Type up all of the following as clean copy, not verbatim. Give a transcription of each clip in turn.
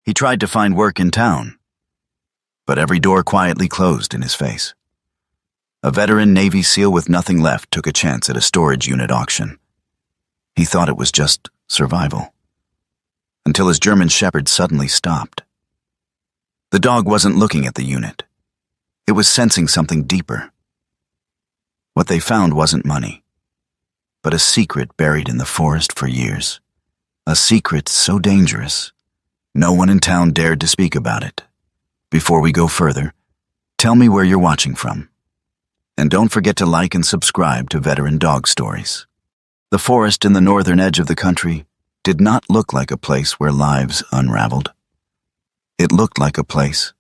He tried to find work in town, but every door quietly closed in his face. A veteran Navy SEAL with nothing left took a chance at a storage unit auction. He thought it was just survival, until his German Shepherd suddenly stopped. The dog wasn't looking at the unit. It was sensing something deeper. What they found wasn't money, but a secret buried in the forest for years. A secret so dangerous, no one in town dared to speak about it. Before we go further, tell me where you're watching from. And don't forget to like and subscribe to Veteran Dog Stories. The forest in the northern edge of the country did not look like a place where lives unraveled. It looked like a place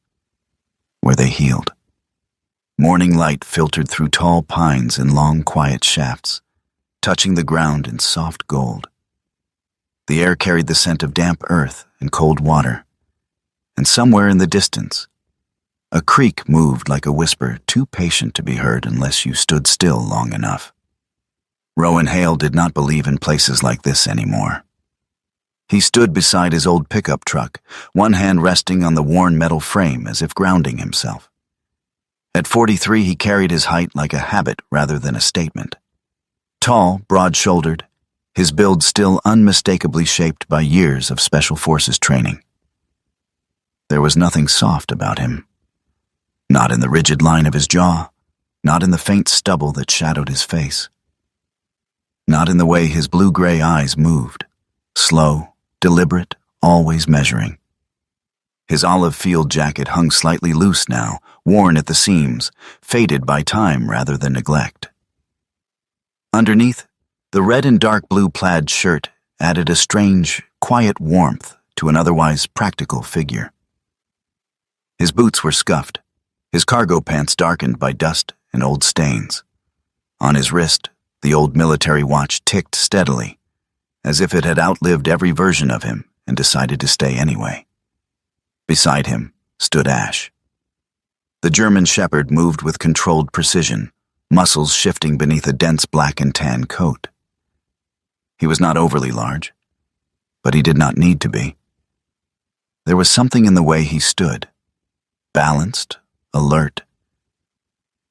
where they healed. Morning light filtered through tall pines in long, quiet shafts, touching the ground in soft gold. The air carried the scent of damp earth and cold water, and somewhere in the distance, a creek moved like a whisper too patient to be heard unless you stood still long enough. Rowan Hale did not believe in places like this anymore. He stood beside his old pickup truck, one hand resting on the worn metal frame as if grounding himself. At 43, he carried his height like a habit rather than a statement. Tall, broad-shouldered, his build still unmistakably shaped by years of Special Forces training. There was nothing soft about him. Not in the rigid line of his jaw, not in the faint stubble that shadowed his face. Not in the way his blue-gray eyes moved, slow, deliberate, always measuring. His olive field jacket hung slightly loose now, worn at the seams, faded by time rather than neglect. Underneath, the red and dark blue plaid shirt added a strange, quiet warmth to an otherwise practical figure. His boots were scuffed, his cargo pants darkened by dust and old stains. On his wrist, the old military watch ticked steadily, as if it had outlived every version of him and decided to stay anyway. Beside him stood Ash. The German Shepherd moved with controlled precision, muscles shifting beneath a dense black and tan coat. He was not overly large, but he did not need to be. There was something in the way he stood, balanced, alert,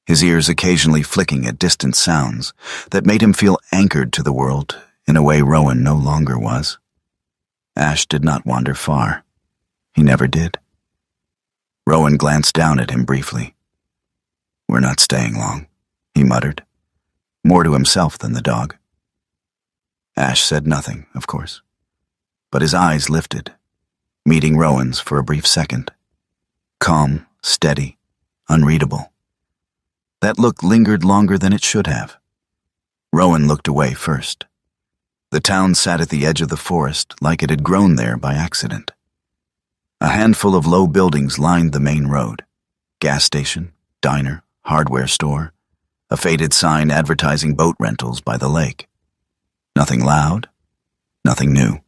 his ears occasionally flicking at distant sounds that made him feel anchored to the world in a way Rowan no longer was. Ash did not wander far. He never did. Rowan glanced down at him briefly. "We're not staying long," he muttered, more to himself than the dog. Ash said nothing, of course, but his eyes lifted, meeting Rowan's for a brief second. Calm, steady, unreadable. That look lingered longer than it should have. Rowan looked away first. The town sat at the edge of the forest like it had grown there by accident. A handful of low buildings lined the main road. Gas station, diner, hardware store, a faded sign advertising boat rentals by the lake. Nothing loud, nothing new.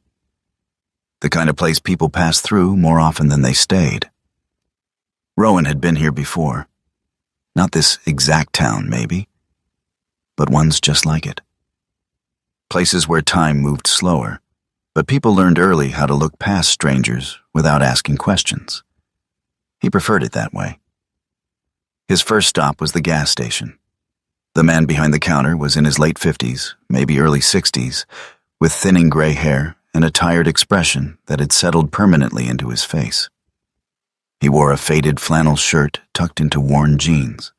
The kind of place people passed through more often than they stayed. Rowan had been here before. Not this exact town, maybe, but ones just like it. Places where time moved slower, but people learned early how to look past strangers without asking questions. He preferred it that way. His first stop was the gas station. The man behind the counter was in his late 50s, maybe early 60s, with thinning gray hair and a tired expression that had settled permanently into his face. He wore a faded flannel shirt tucked into worn jeans,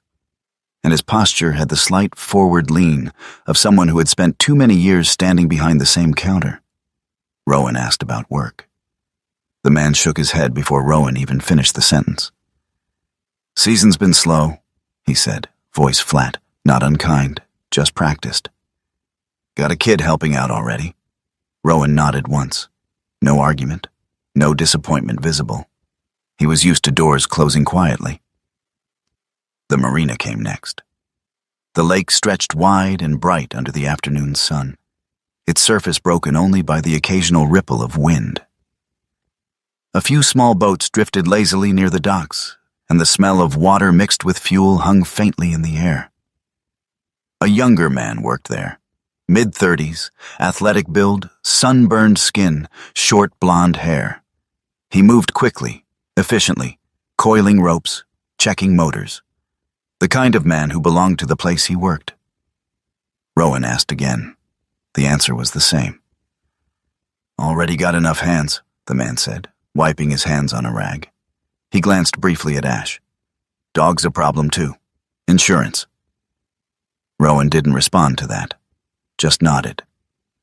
and his posture had the slight forward lean of someone who had spent too many years standing behind the same counter. Rowan asked about work. The man shook his head before Rowan even finished the sentence. "Season's been slow," he said, voice flat, not unkind, just practiced. "Got a kid helping out already?" Rowan nodded once. No argument, no disappointment visible. He was used to doors closing quietly. The marina came next. The lake stretched wide and bright under the afternoon sun, its surface broken only by the occasional ripple of wind. A few small boats drifted lazily near the docks, and the smell of water mixed with fuel hung faintly in the air. A younger man worked there, mid-30s, athletic build, sunburned skin, short blonde hair. He moved quickly, efficiently, coiling ropes, checking motors. The kind of man who belonged to the place he worked. Rowan asked again. The answer was the same. "Already got enough hands," the man said, wiping his hands on a rag. He glanced briefly at Ash. "Dog's a problem too. Insurance." Rowan didn't respond to that, just nodded.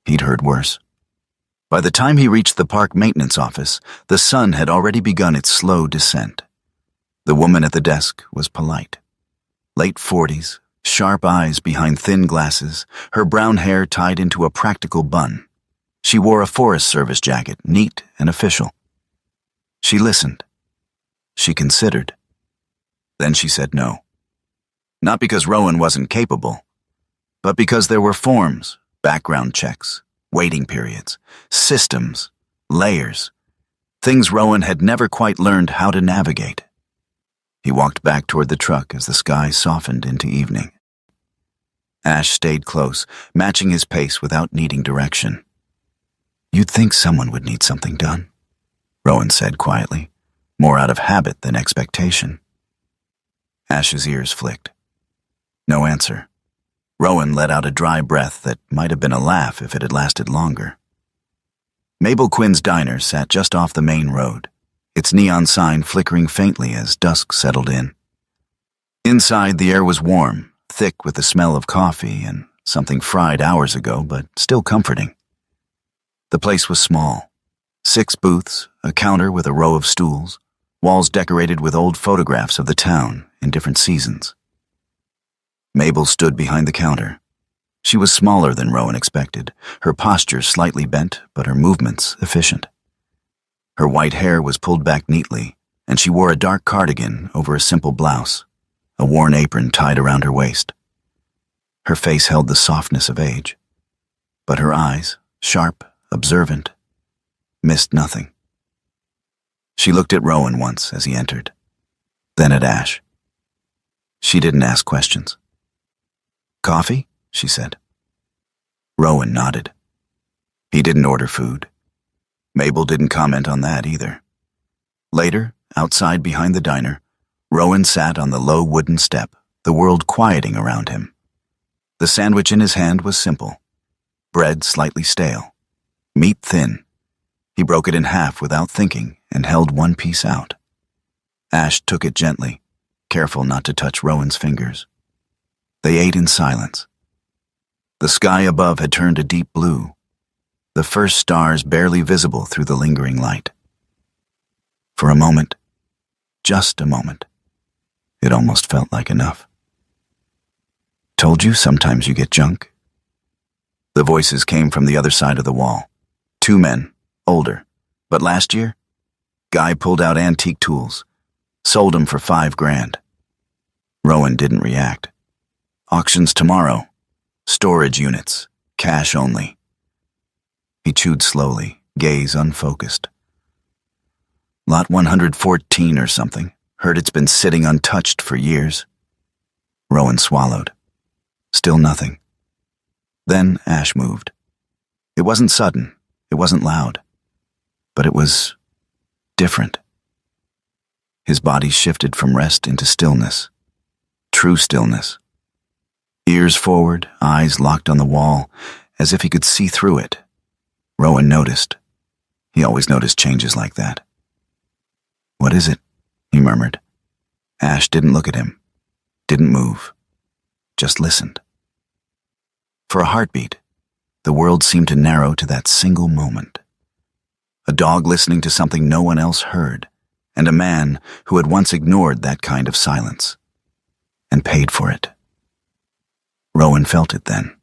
He'd heard worse. By the time he reached the park maintenance office, the sun had already begun its slow descent. The woman at the desk was polite. Late 40s, sharp eyes behind thin glasses, her brown hair tied into a practical bun. She wore a Forest Service jacket, neat and official. She listened. She considered. Then she said no. Not because Rowan wasn't capable, but because there were forms, background checks, waiting periods, systems, layers, things Rowan had never quite learned how to navigate. He walked back toward the truck as the sky softened into evening. Ash stayed close, matching his pace without needing direction. "You'd think someone would need something done," Rowan said quietly, more out of habit than expectation. Ash's ears flicked. No answer. Rowan let out a dry breath that might have been a laugh if it had lasted longer. Mabel Quinn's diner sat just off the main road, its neon sign flickering faintly as dusk settled in. Inside, the air was warm, thick with the smell of coffee and something fried hours ago, but still comforting. The place was small. 6 booths, a counter with a row of stools, walls decorated with old photographs of the town in different seasons. Mabel stood behind the counter. She was smaller than Rowan expected, her posture slightly bent, but her movements efficient. Her white hair was pulled back neatly, and she wore a dark cardigan over a simple blouse, a worn apron tied around her waist. Her face held the softness of age, but her eyes, sharp, observant, missed nothing. She looked at Rowan once as he entered, then at Ash. She didn't ask questions. "Coffee?" she said. Rowan nodded. He didn't order food. Mabel didn't comment on that either. Later, outside behind the diner, Rowan sat on the low wooden step, the world quieting around him. The sandwich in his hand was simple. Bread slightly stale. Meat thin. He broke it in half without thinking and held one piece out. Ash took it gently, careful not to touch Rowan's fingers. They ate in silence. The sky above had turned a deep blue, the first stars barely visible through the lingering light. For a moment, just a moment, it almost felt like enough. "Told you sometimes you get junk?" The voices came from the other side of the wall. 2 men, older, but last year, Guy pulled out antique tools, sold them for $5,000. Rowan didn't react. "Auctions tomorrow. Storage units. Cash only." He chewed slowly, gaze unfocused. "Lot 114 or something. Heard it's been sitting untouched for years." Rowan swallowed. Still nothing. Then Ash moved. It wasn't sudden. It wasn't loud. But it was different. His body shifted from rest into stillness. True stillness. Ears forward, eyes locked on the wall, as if he could see through it. Rowan noticed. He always noticed changes like that. "What is it?" he murmured. Ash didn't look at him, didn't move, just listened. For a heartbeat, the world seemed to narrow to that single moment. A dog listening to something no one else heard, and a man who had once ignored that kind of silence, and paid for it. Rowan felt it then.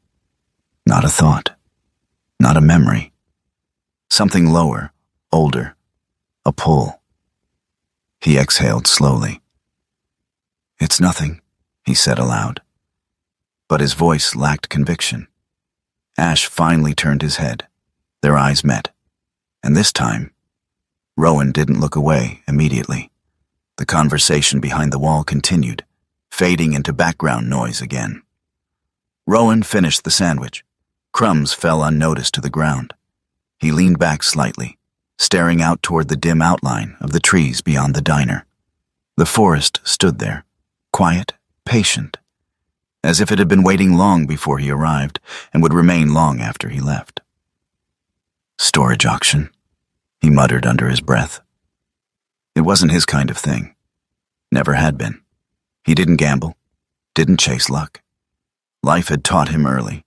Not a thought, not a memory. Something lower, older, a pull. He exhaled slowly. "It's nothing," he said aloud. But his voice lacked conviction. Ash finally turned his head. Their eyes met. And this time, Rowan didn't look away immediately. The conversation behind the wall continued, fading into background noise again. Rowan finished the sandwich. Crumbs fell unnoticed to the ground. He leaned back slightly, staring out toward the dim outline of the trees beyond the diner. The forest stood there, quiet, patient, as if it had been waiting long before he arrived and would remain long after he left. Storage auction, he muttered under his breath. It wasn't his kind of thing. Never had been. He didn't gamble, didn't chase luck. Life had taught him early.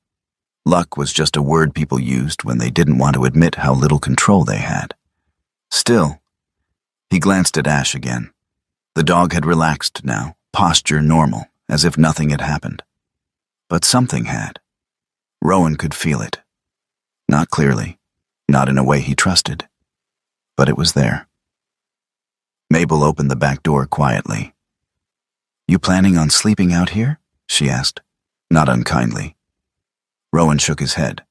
Luck was just a word people used when they didn't want to admit how little control they had. Still, he glanced at Ash again. The dog had relaxed now, posture normal, as if nothing had happened. But something had. Rowan could feel it. Not clearly, not in a way he trusted. But it was there. Mabel opened the back door quietly. "You planning on sleeping out here?" she asked, not unkindly. Rowan shook his head.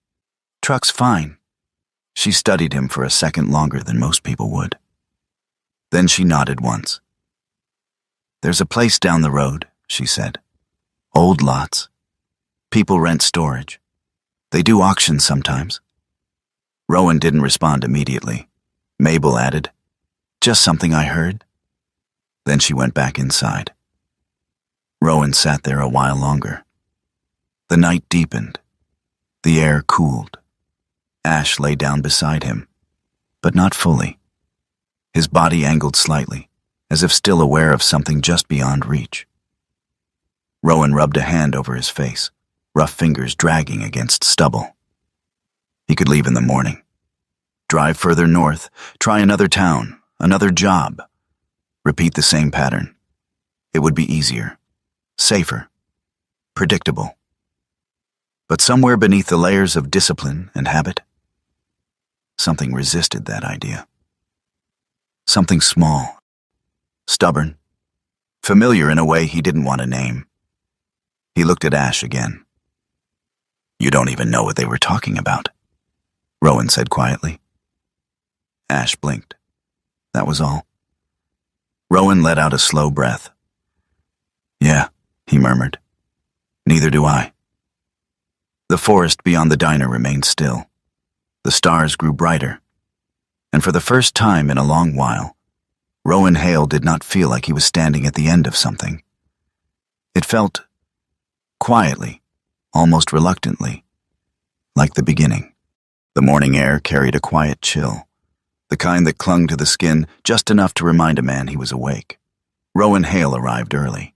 "Truck's fine." She studied him for a second longer than most people would. Then she nodded once. "There's a place down the road," she said. "Old lots. People rent storage. They do auctions sometimes." Rowan didn't respond immediately. Mabel added, "Just something I heard." Then she went back inside. Rowan sat there a while longer. The night deepened. The air cooled. Ash lay down beside him, but not fully. His body angled slightly, as if still aware of something just beyond reach. Rowan rubbed a hand over his face, rough fingers dragging against stubble. He could leave in the morning. Drive further north, try another town, another job. Repeat the same pattern. It would be easier, safer, predictable. But somewhere beneath the layers of discipline and habit, something resisted that idea. Something small, stubborn, familiar in a way he didn't want to name. He looked at Ash again. "You don't even know what they were talking about," Rowan said quietly. Ash blinked. That was all. Rowan let out a slow breath. "Yeah," he murmured. "Neither do I." The forest beyond the diner remained still. The stars grew brighter. And for the first time in a long while, Rowan Hale did not feel like he was standing at the end of something. It felt quietly, almost reluctantly, like the beginning. The morning air carried a quiet chill, the kind that clung to the skin just enough to remind a man he was awake. Rowan Hale arrived early,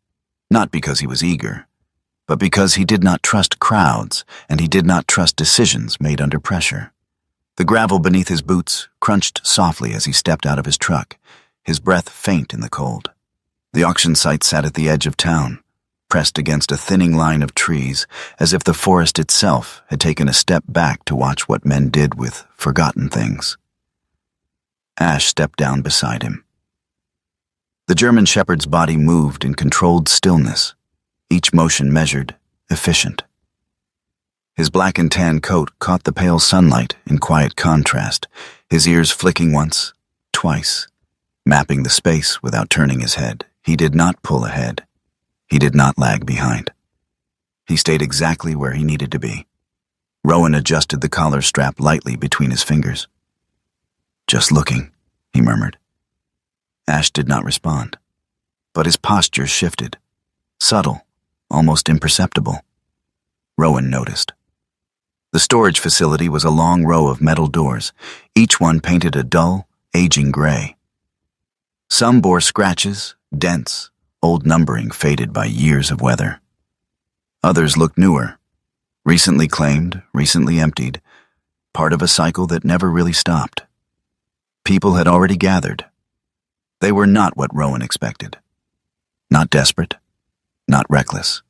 not because he was eager, but because he did not trust crowds and he did not trust decisions made under pressure. The gravel beneath his boots crunched softly as he stepped out of his truck, his breath faint in the cold. The auction site sat at the edge of town, pressed against a thinning line of trees, as if the forest itself had taken a step back to watch what men did with forgotten things. Ash stepped down beside him. The German shepherd's body moved in controlled stillness, each motion measured, efficient. His black and tan coat caught the pale sunlight in quiet contrast, his ears flicking once, twice, mapping the space without turning his head. He did not pull ahead. He did not lag behind. He stayed exactly where he needed to be. Rowan adjusted the collar strap lightly between his fingers. "Just looking," he murmured. Ash did not respond, but his posture shifted, subtle, almost imperceptible. Rowan noticed. The storage facility was a long row of metal doors, each one painted a dull, aging gray. Some bore scratches, dents, old numbering faded by years of weather. Others looked newer, recently claimed, recently emptied, part of a cycle that never really stopped. People had already gathered. They were not what Rowan expected. Not desperate, not reckless.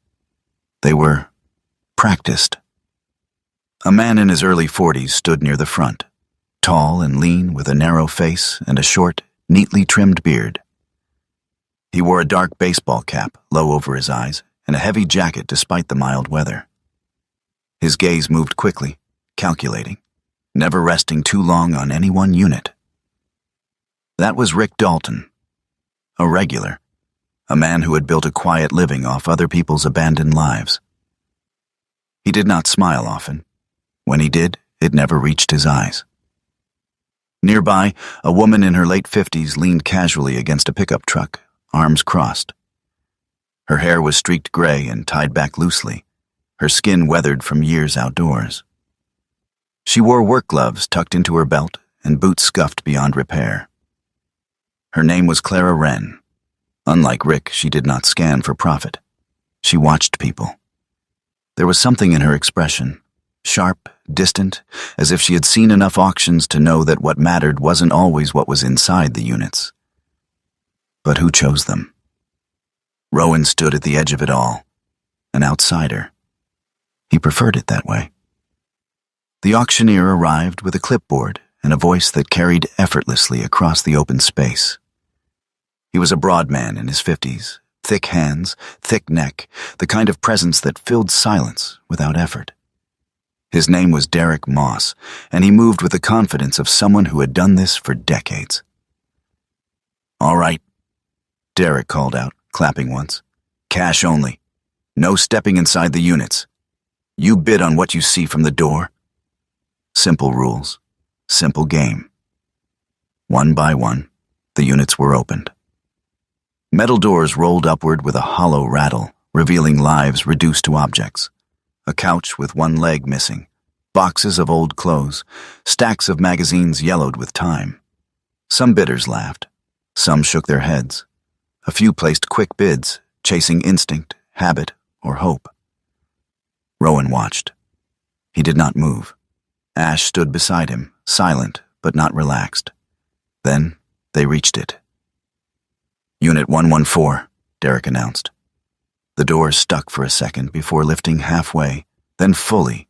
They were practiced. A man in his early 40s stood near the front, tall and lean with a narrow face and a short, neatly trimmed beard. He wore a dark baseball cap low over his eyes and a heavy jacket despite the mild weather. His gaze moved quickly, calculating, never resting too long on any one unit. That was Rick Dalton, a regular, a man who had built a quiet living off other people's abandoned lives. He did not smile often. When he did, it never reached his eyes. Nearby, a woman in her late 50s leaned casually against a pickup truck, arms crossed. Her hair was streaked gray and tied back loosely, her skin weathered from years outdoors. She wore work gloves tucked into her belt and boots scuffed beyond repair. Her name was Clara Wren. Unlike Rick, she did not scan for profit. She watched people. There was something in her expression, sharp, distant, as if she had seen enough auctions to know that what mattered wasn't always what was inside the units. But who chose them? Rowan stood at the edge of it all, an outsider. He preferred it that way. The auctioneer arrived with a clipboard and a voice that carried effortlessly across the open space. He was a broad man in his 50s, thick hands, thick neck, the kind of presence that filled silence without effort. His name was Derek Moss, and he moved with the confidence of someone who had done this for decades. "All right," Derek called out, clapping once. "Cash only. No stepping inside the units. You bid on what you see from the door." Simple rules, simple game. One by one, the units were opened. Metal doors rolled upward with a hollow rattle, revealing lives reduced to objects. A couch with one leg missing, boxes of old clothes, stacks of magazines yellowed with time. Some bidders laughed, some shook their heads. A few placed quick bids, chasing instinct, habit, or hope. Rowan watched. He did not move. Ash stood beside him, silent but not relaxed. Then they reached it. "Unit 114, Derek announced. The door stuck for a second before lifting halfway, then fully,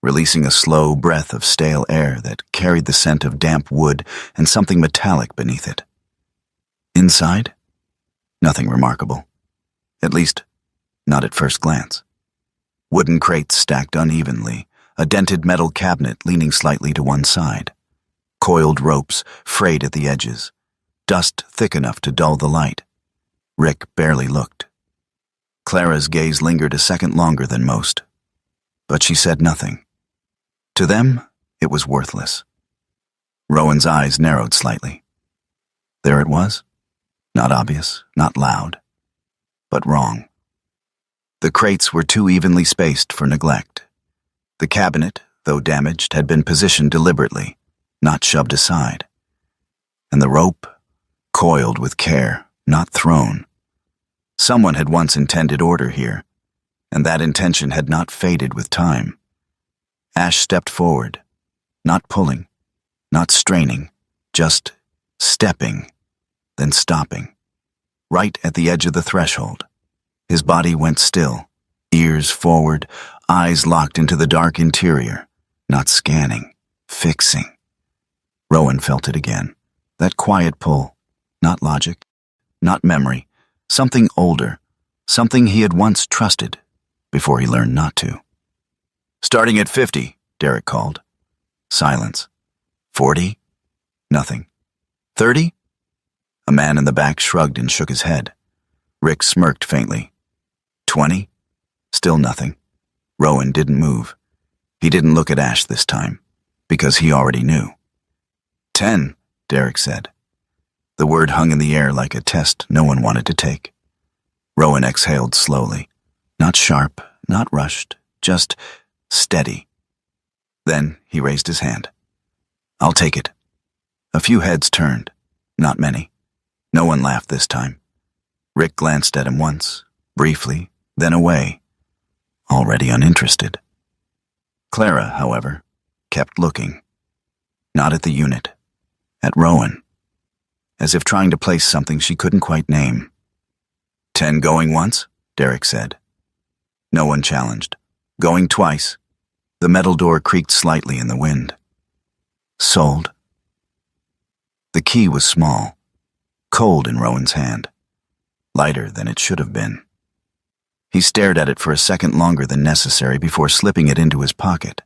releasing a slow breath of stale air that carried the scent of damp wood and something metallic beneath it. Inside? Nothing remarkable. At least, not at first glance. Wooden crates stacked unevenly, a dented metal cabinet leaning slightly to one side. Coiled ropes frayed at the edges, dust thick enough to dull the light. Rick barely looked. Clara's gaze lingered a second longer than most, but she said nothing. To them, it was worthless. Rowan's eyes narrowed slightly. There it was. Not obvious, not loud, but wrong. The crates were too evenly spaced for neglect. The cabinet, though damaged, had been positioned deliberately, not shoved aside. And the rope, coiled with care, not thrown. Someone had once intended order here, and that intention had not faded with time. Ash stepped forward, not pulling, not straining, just stepping, then stopping. Right at the edge of the threshold, his body went still, ears forward, eyes locked into the dark interior, not scanning, fixing. Rowan felt it again, that quiet pull, not logic, not memory, something older, something he had once trusted before he learned not to. "Starting at 50, Derek called. Silence. 40? Nothing. 30? A man in the back shrugged and shook his head. Rick smirked faintly. 20? Still nothing. Rowan didn't move. He didn't look at Ash this time, because he already knew. 10, Derek said. The word hung in the air like a test no one wanted to take. Rowan exhaled slowly. Not sharp, not rushed, just steady. Then he raised his hand. "I'll take it." A few heads turned, not many. No one laughed this time. Rick glanced at him once, briefly, then away, already uninterested. Clara, however, kept looking. Not at the unit, at Rowan, as if trying to place something she couldn't quite name. 10 going once, Derek said. No one challenged. Going twice. The metal door creaked slightly in the wind. Sold. The key was small, cold in Rowan's hand, lighter than it should have been. He stared at it for a second longer than necessary before slipping it into his pocket.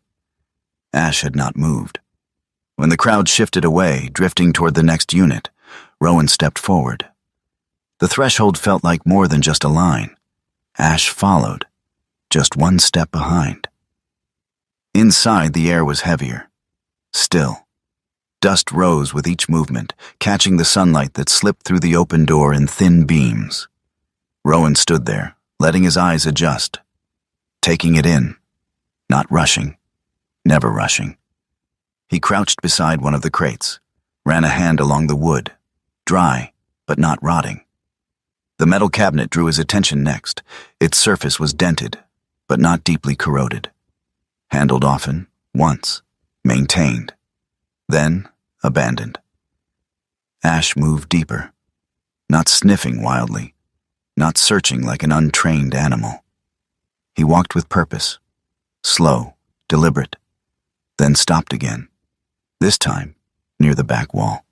Ash had not moved. When the crowd shifted away, drifting toward the next unit, Rowan stepped forward. The threshold felt like more than just a line. Ash followed, just one step behind. Inside, the air was heavier, still, Dust rose with each movement, catching the sunlight that slipped through the open door in thin beams. Rowan stood there, letting his eyes adjust, taking it in, not rushing, never rushing. He crouched beside one of the crates, ran a hand along the wood, dry, but not rotting. The metal cabinet drew his attention next. Its surface was dented, but not deeply corroded. Handled often, once, maintained, then abandoned. Ash moved deeper, not sniffing wildly, not searching like an untrained animal. He walked with purpose, slow, deliberate, then stopped again, this time near the back wall.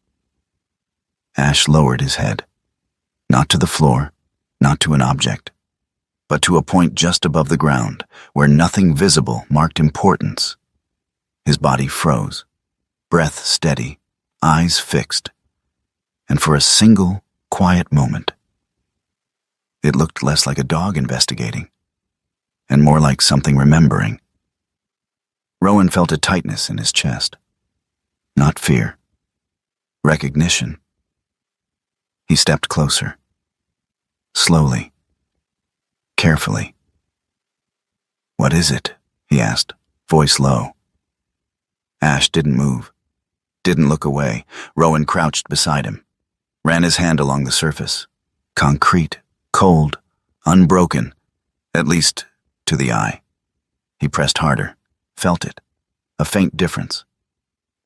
Ash lowered his head, not to the floor, not to an object, but to a point just above the ground where nothing visible marked importance. His body froze, breath steady, eyes fixed, and for a single, quiet moment, it looked less like a dog investigating, and more like something remembering. Rowan felt a tightness in his chest. Not fear. Recognition. He stepped closer. Slowly. Carefully. "What is it?" he asked, voice low. Ash didn't move. Didn't look away. Rowan crouched beside him. Ran his hand along the surface. Concrete. Cold. Unbroken. At least, to the eye. He pressed harder. Felt it. A faint difference.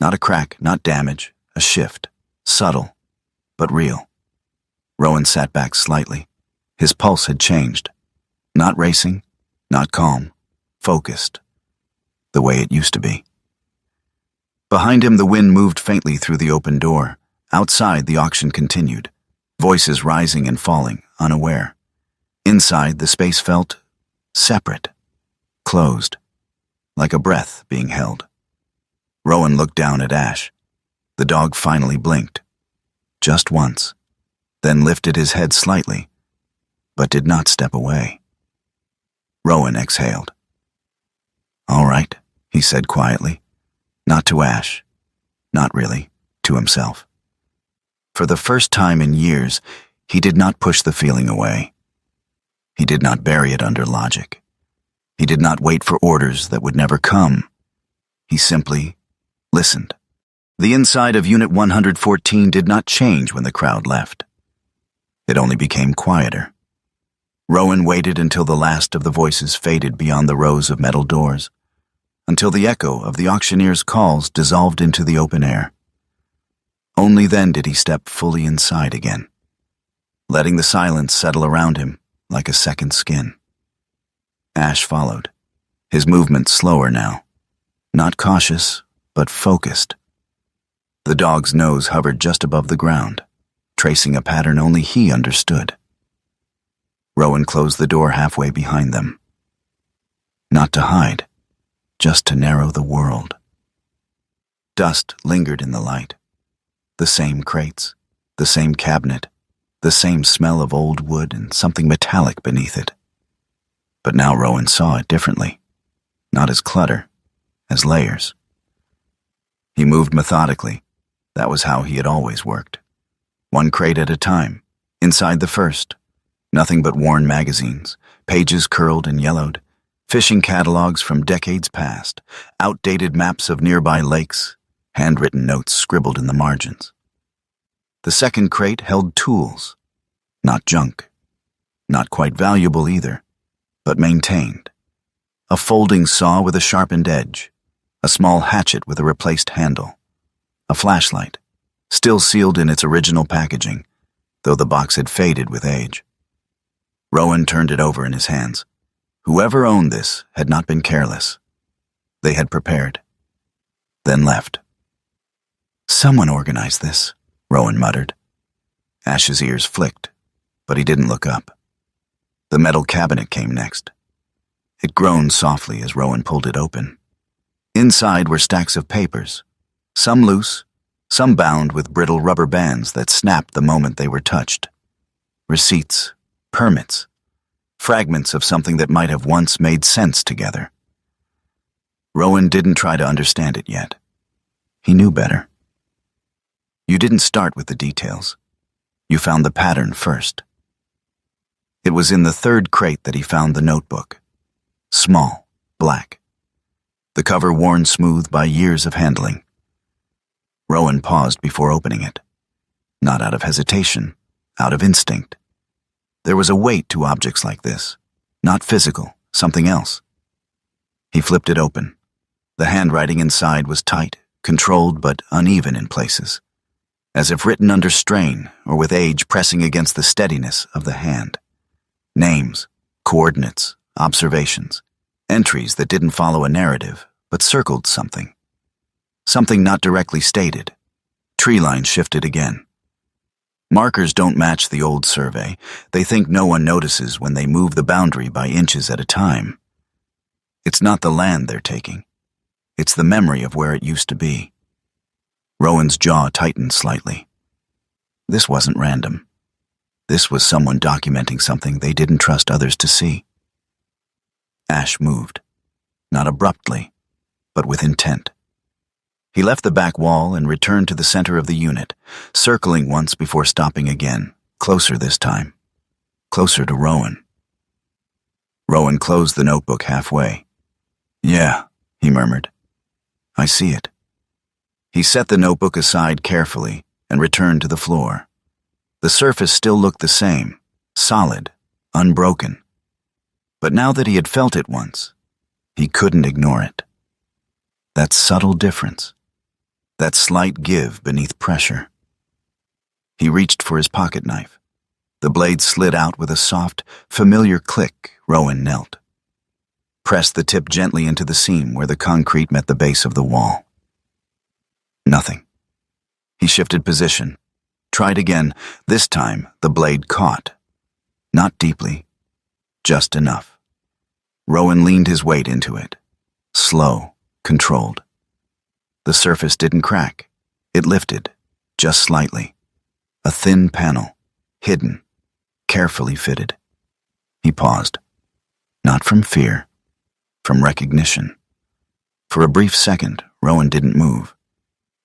Not a crack, not damage. A shift. Subtle, but real. Rowan sat back slightly. His pulse had changed. Not racing, not calm. Focused. The way it used to be. Behind him, the wind moved faintly through the open door. Outside, the auction continued. Voices rising and falling, unaware. Inside, the space felt separate. Closed. Like a breath being held. Rowan looked down at Ash. The dog finally blinked. Just once. Then lifted his head slightly, but did not step away. Rowan exhaled. "All right," he said quietly. Not to Ash. Not really, to himself. For the first time in years, he did not push the feeling away. He did not bury it under logic. He did not wait for orders that would never come. He simply listened. The inside of Unit 114 did not change when the crowd left. It only became quieter. Rowan waited until the last of the voices faded beyond the rows of metal doors, until the echo of the auctioneer's calls dissolved into the open air. Only then did he step fully inside again, letting the silence settle around him like a second skin. Ash followed, his movement slower now, not cautious, but focused. The dog's nose hovered just above the ground, tracing a pattern only he understood. Rowan closed the door halfway behind them. Not to hide, just to narrow the world. Dust lingered in the light. The same crates, the same cabinet, the same smell of old wood and something metallic beneath it. But now Rowan saw it differently, not as clutter, as layers. He moved methodically. That was how he had always worked. One crate at a time, inside the first. Nothing but worn magazines, pages curled and yellowed, fishing catalogs from decades past, outdated maps of nearby lakes, handwritten notes scribbled in the margins. The second crate held tools, not junk, not quite valuable either, but maintained. A folding saw with a sharpened edge, a small hatchet with a replaced handle, a flashlight, still sealed in its original packaging, though the box had faded with age. Rowan turned it over in his hands. Whoever owned this had not been careless. They had prepared, then left. "Someone organized this," Rowan muttered. Ash's ears flicked, but he didn't look up. The metal cabinet came next. It groaned softly as Rowan pulled it open. Inside were stacks of papers, some loose, some bound with brittle rubber bands that snapped the moment they were touched. Receipts, permits, fragments of something that might have once made sense together. Rowan didn't try to understand it yet. He knew better. You didn't start with the details. You found the pattern first. It was in the third crate that he found the notebook. Small, black. The cover worn smooth by years of handling. Rowan paused before opening it. Not out of hesitation, out of instinct. There was a weight to objects like this. Not physical, something else. He flipped it open. The handwriting inside was tight, controlled but uneven in places, as if written under strain or with age pressing against the steadiness of the hand. Names, coordinates, observations, entries that didn't follow a narrative, but circled something. Something not directly stated. Tree line shifted again. Markers don't match the old survey. They think no one notices when they move the boundary by inches at a time. It's not the land they're taking. It's the memory of where it used to be. Rowan's jaw tightened slightly. This wasn't random. This was someone documenting something they didn't trust others to see. Ash moved. Not abruptly, but with intent. He left the back wall and returned to the center of the unit, circling once before stopping again, closer this time. Closer to Rowan. Rowan closed the notebook halfway. "Yeah," he murmured. "I see it." He set the notebook aside carefully and returned to the floor. The surface still looked the same, solid, unbroken. But now that he had felt it once, he couldn't ignore it. That subtle difference. That slight give beneath pressure. He reached for his pocket knife. The blade slid out with a soft, familiar click. Rowan knelt. Pressed the tip gently into the seam where the concrete met the base of the wall. Nothing. He shifted position. Tried again. This time, the blade caught. Not deeply. Just enough. Rowan leaned his weight into it. Slow, controlled. The surface didn't crack. It lifted, just slightly. A thin panel, hidden, carefully fitted. He paused. Not from fear, from recognition. For a brief second, Rowan didn't move,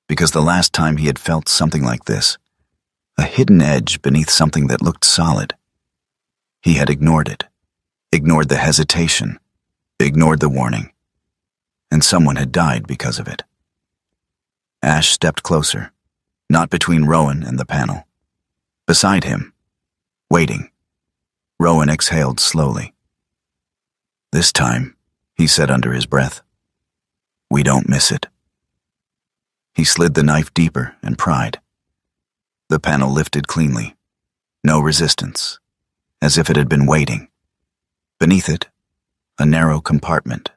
because the last time he had felt something like this, a hidden edge beneath something that looked solid, he had ignored it, ignored the hesitation, ignored the warning, and someone had died because of it. Ash stepped closer, not between Rowan and the panel. Beside him, waiting. Rowan exhaled slowly. "This time," he said under his breath, "we don't miss it." He slid the knife deeper and pried. The panel lifted cleanly. No resistance, as if it had been waiting. Beneath it, a narrow compartment.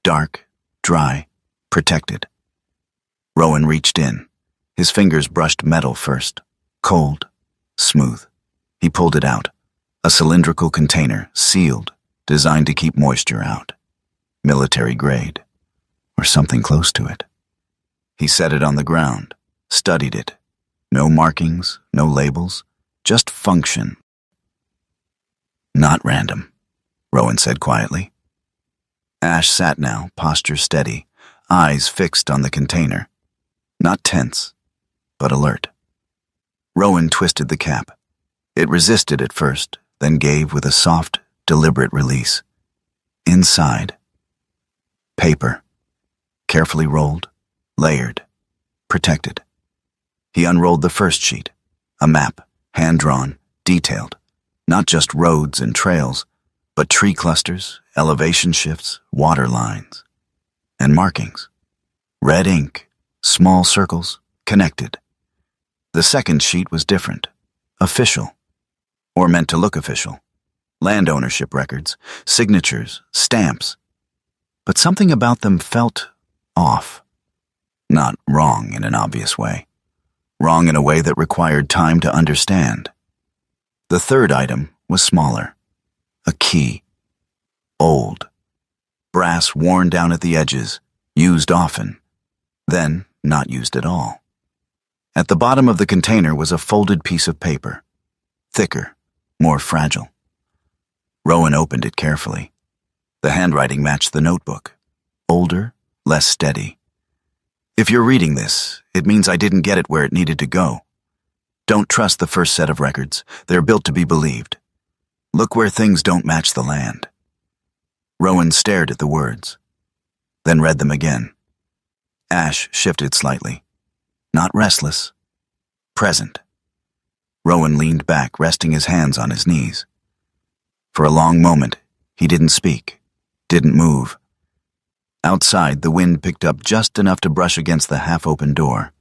Dark, dry, protected. Rowan reached in. His fingers brushed metal first. Cold, smooth. He pulled it out. A cylindrical container, sealed, designed to keep moisture out. Military grade, or something close to it. He set it on the ground, studied it. No markings, no labels, just function. "Not random," Rowan said quietly. Ash sat now, posture steady, eyes fixed on the container. Not tense, but alert. Rowan twisted the cap. It resisted at first, then gave with a soft, deliberate release. Inside, paper. Carefully rolled, layered, protected. He unrolled the first sheet. A map, hand-drawn, detailed. Not just roads and trails, but tree clusters, elevation shifts, water lines. And markings. Red ink. Small circles, connected. The second sheet was different. Official. Or meant to look official. Land ownership records, signatures, stamps. But something about them felt off. Not wrong in an obvious way. Wrong in a way that required time to understand. The third item was smaller. A key. Old. Brass worn down at the edges, used often. Then, not used at all. At the bottom of the container was a folded piece of paper. Thicker, more fragile. Rowan opened it carefully. The handwriting matched the notebook. Older, less steady. If you're reading this, it means I didn't get it where it needed to go. Don't trust the first set of records. They're built to be believed. Look where things don't match the land. Rowan stared at the words, then read them again. Ash shifted slightly. Not restless. Present. Rowan leaned back, resting his hands on his knees. For a long moment, he didn't speak, didn't move. Outside, the wind picked up just enough to brush against the half-open door.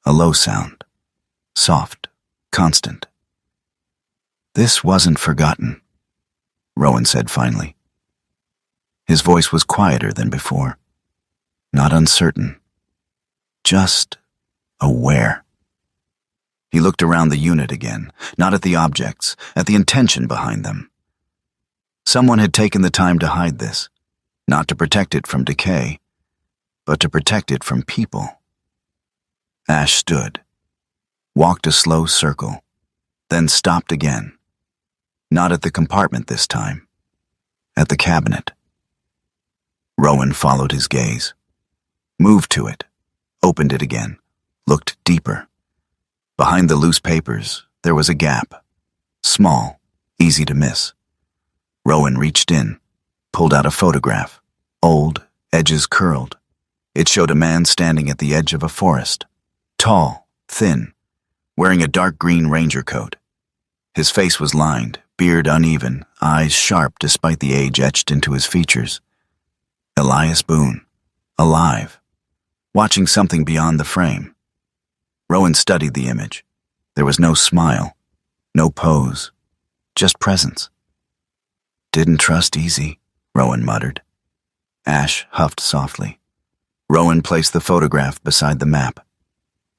A low sound. Soft. Constant. This wasn't forgotten, Rowan said finally. His voice was quieter than before. Not uncertain. Just aware. He looked around the unit again, not at the objects, at the intention behind them. Someone had taken the time to hide this, not to protect it from decay, but to protect it from people. Ash stood, walked a slow circle, then stopped again. Not at the compartment this time, at the cabinet. Rowan followed his gaze, moved to it, opened it again, looked deeper. Behind the loose papers, there was a gap, small, easy to miss. Rowan reached in, pulled out a photograph, old, edges curled. It showed a man standing at the edge of a forest, tall, thin, wearing a dark green ranger coat. His face was lined, beard uneven, eyes sharp despite the age etched into his features. Elias Boone, alive, watching something beyond the frame. Rowan studied the image. There was no smile, no pose, just presence. Didn't trust easy, Rowan muttered. Ash huffed softly. Rowan placed the photograph beside the map.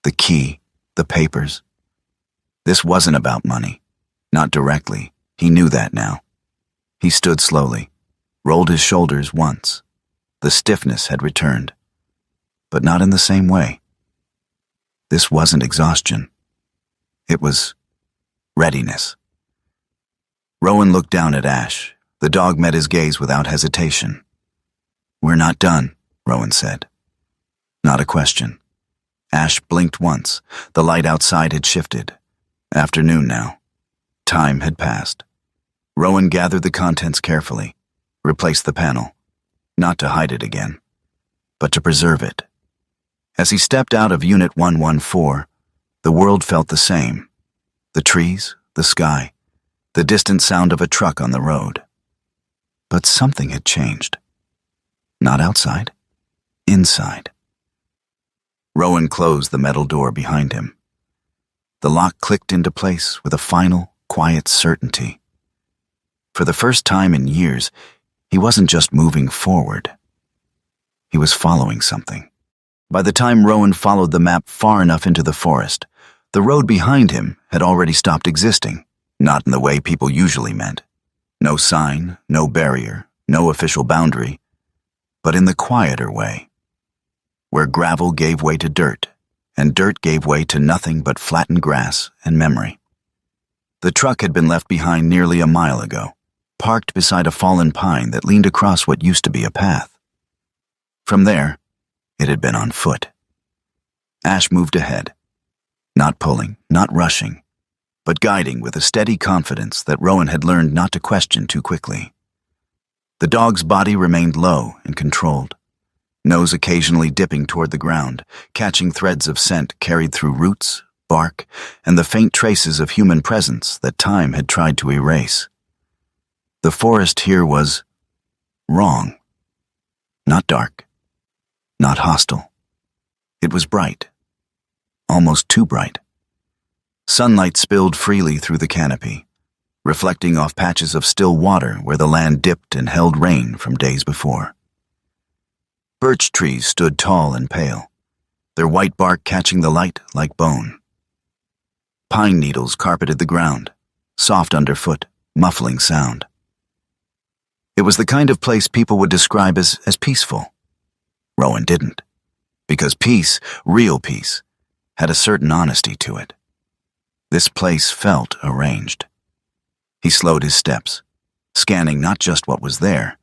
The key, the papers. This wasn't about money. Not directly. He knew that now. He stood slowly, rolled his shoulders once. The stiffness had returned, but not in the same way. This wasn't exhaustion. It was readiness. Rowan looked down at Ash. The dog met his gaze without hesitation. "We're not done," Rowan said. Not a question. Ash blinked once. The light outside had shifted. Afternoon now. Time had passed. Rowan gathered the contents carefully, replaced the panel, not to hide it again, but to preserve it. As he stepped out of Unit 114, the world felt the same. The trees, the sky, the distant sound of a truck on the road. But something had changed. Not outside, inside. Rowan closed the metal door behind him. The lock clicked into place with a final, quiet certainty. For the first time in years, he wasn't just moving forward. He was following something. By the time Rowan followed the map far enough into the forest, the road behind him had already stopped existing, not in the way people usually meant. No sign, no barrier, no official boundary, but in the quieter way, where gravel gave way to dirt, and dirt gave way to nothing but flattened grass and memory. The truck had been left behind nearly a mile ago, parked beside a fallen pine that leaned across what used to be a path. From there, it had been on foot. Ash moved ahead, not pulling, not rushing, but guiding with a steady confidence that Rowan had learned not to question too quickly. The dog's body remained low and controlled, nose occasionally dipping toward the ground, catching threads of scent carried through roots, bark, and the faint traces of human presence that time had tried to erase. The forest here was wrong. Not dark. Not hostile. It was bright. Almost too bright. Sunlight spilled freely through the canopy, reflecting off patches of still water where the land dipped and held rain from days before. Birch trees stood tall and pale, their white bark catching the light like bone. Pine needles carpeted the ground, soft underfoot, muffling sound. It was the kind of place people would describe as peaceful. Rowan didn't, because peace, real peace, had a certain honesty to it. This place felt arranged. He slowed his steps, scanning not just what was there,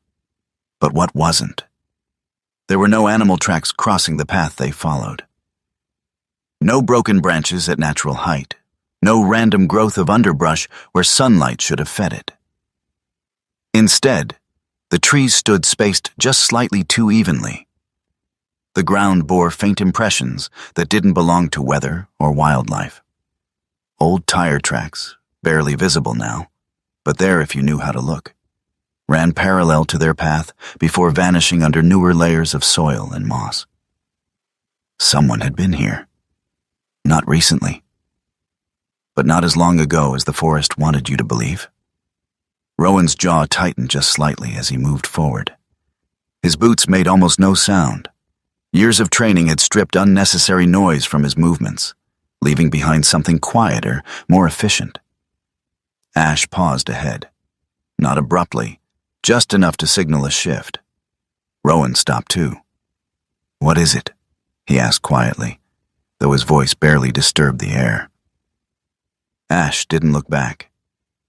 but what wasn't. There were no animal tracks crossing the path they followed. No broken branches at natural height. No random growth of underbrush where sunlight should have fed it. Instead, the trees stood spaced just slightly too evenly. The ground bore faint impressions that didn't belong to weather or wildlife. Old tire tracks, barely visible now, but there if you knew how to look, ran parallel to their path before vanishing under newer layers of soil and moss. Someone had been here. Not recently. But not as long ago as the forest wanted you to believe. Rowan's jaw tightened just slightly as he moved forward. His boots made almost no sound. Years of training had stripped unnecessary noise from his movements, leaving behind something quieter, more efficient. Ash paused ahead. Not abruptly, just enough to signal a shift. Rowan stopped too. "What is it?" he asked quietly, though his voice barely disturbed the air. Ash didn't look back.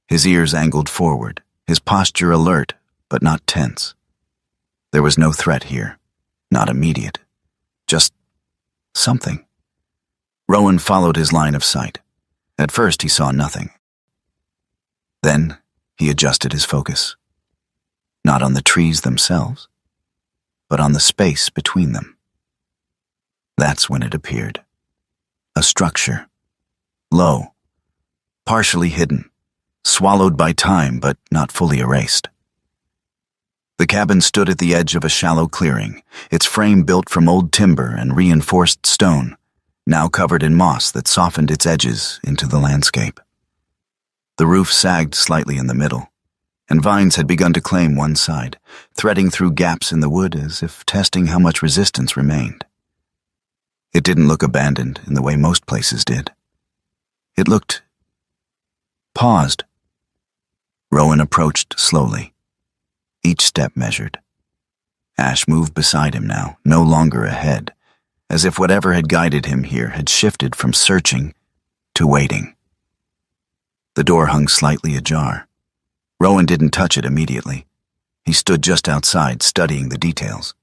His ears angled forward, his posture alert, but not tense. There was no threat here, not immediate. Just something. Rowan followed his line of sight. At first he saw nothing. Then he adjusted his focus. Not on the trees themselves, but on the space between them. That's when it appeared. A structure. Low. Partially hidden. Swallowed by time, but not fully erased. The cabin stood at the edge of a shallow clearing, its frame built from old timber and reinforced stone, now covered in moss that softened its edges into the landscape. The roof sagged slightly in the middle, and vines had begun to claim one side, threading through gaps in the wood as if testing how much resistance remained. It didn't look abandoned in the way most places did. It looked paused. Rowan approached slowly. Each step measured. Ash moved beside him now, no longer ahead, as if whatever had guided him here had shifted from searching to waiting. The door hung slightly ajar. Rowan didn't touch it immediately. He stood just outside, studying the details.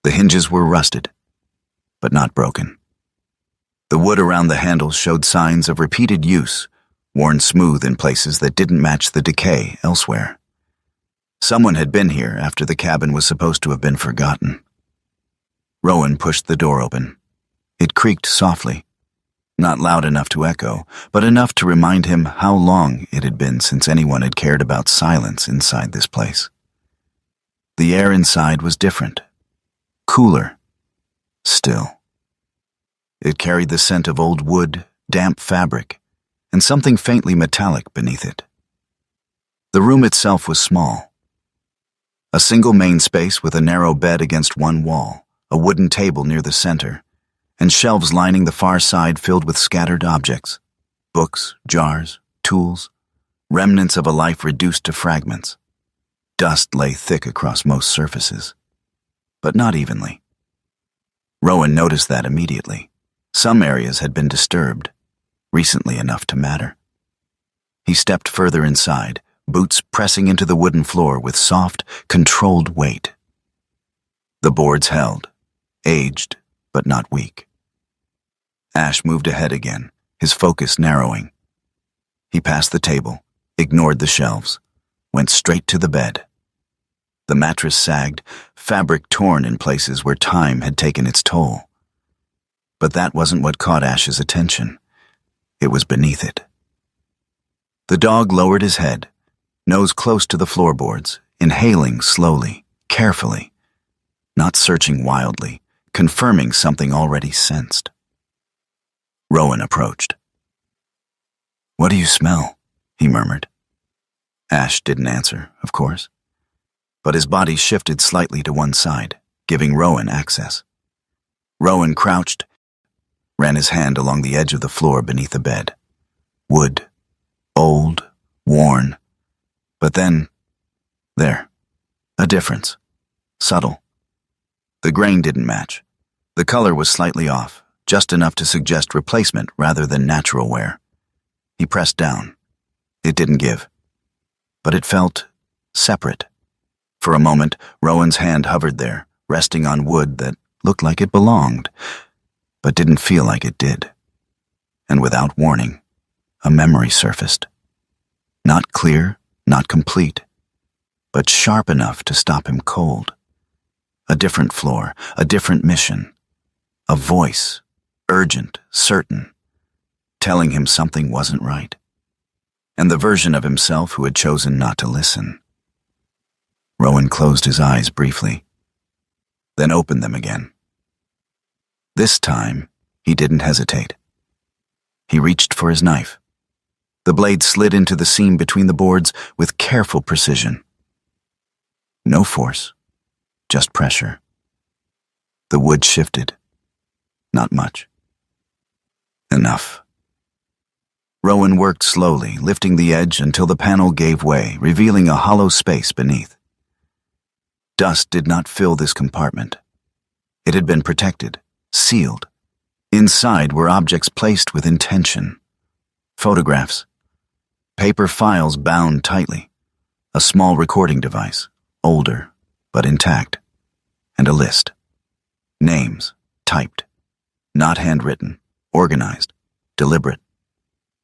The hinges were rusted, but not broken. The wood around the handles showed signs of repeated use, worn smooth in places that didn't match the decay elsewhere. Someone had been here after the cabin was supposed to have been forgotten. Rowan pushed the door open. It creaked softly, not loud enough to echo, but enough to remind him how long it had been since anyone had cared about silence inside this place. The air inside was different, cooler, still. It carried the scent of old wood, damp fabric, and something faintly metallic beneath it. The room itself was small. A single main space with a narrow bed against one wall, a wooden table near the center, and shelves lining the far side filled with scattered objects, books, jars, tools, remnants of a life reduced to fragments. Dust lay thick across most surfaces, but not evenly. Rowan noticed that immediately. Some areas had been disturbed, recently enough to matter. He stepped further inside, boots pressing into the wooden floor with soft, controlled weight. The boards held, aged, but not weak. Ash moved ahead again, his focus narrowing. He passed the table, ignored the shelves, went straight to the bed. The mattress sagged, fabric torn in places where time had taken its toll. But that wasn't what caught Ash's attention. It was beneath it. The dog lowered his head, nose close to the floorboards, inhaling slowly, carefully, not searching wildly, confirming something already sensed. Rowan approached. "What do you smell?" he murmured. Ash didn't answer, of course, but his body shifted slightly to one side, giving Rowan access. Rowan crouched, ran his hand along the edge of the floor beneath the bed. Wood. Old. Worn. But then, there. A difference. Subtle. The grain didn't match. The color was slightly off, just enough to suggest replacement rather than natural wear. He pressed down. It didn't give. But it felt separate. For a moment, Rowan's hand hovered there, resting on wood that looked like it belonged, but didn't feel like it did. And without warning, a memory surfaced. Not clear, not complete, but sharp enough to stop him cold. A different floor, a different mission. A voice, urgent, certain, telling him something wasn't right. And the version of himself who had chosen not to listen. Rowan closed his eyes briefly, then opened them again. This time, he didn't hesitate. He reached for his knife. The blade slid into the seam between the boards with careful precision. No force, just pressure. The wood shifted. Not much. Enough. Rowan worked slowly, lifting the edge until the panel gave way, revealing a hollow space beneath. Dust did not fill this compartment. It had been protected, sealed. Inside were objects placed with intention. Photographs. Paper files bound tightly. A small recording device, older, but intact. And a list. Names, typed. Not handwritten, organized, deliberate.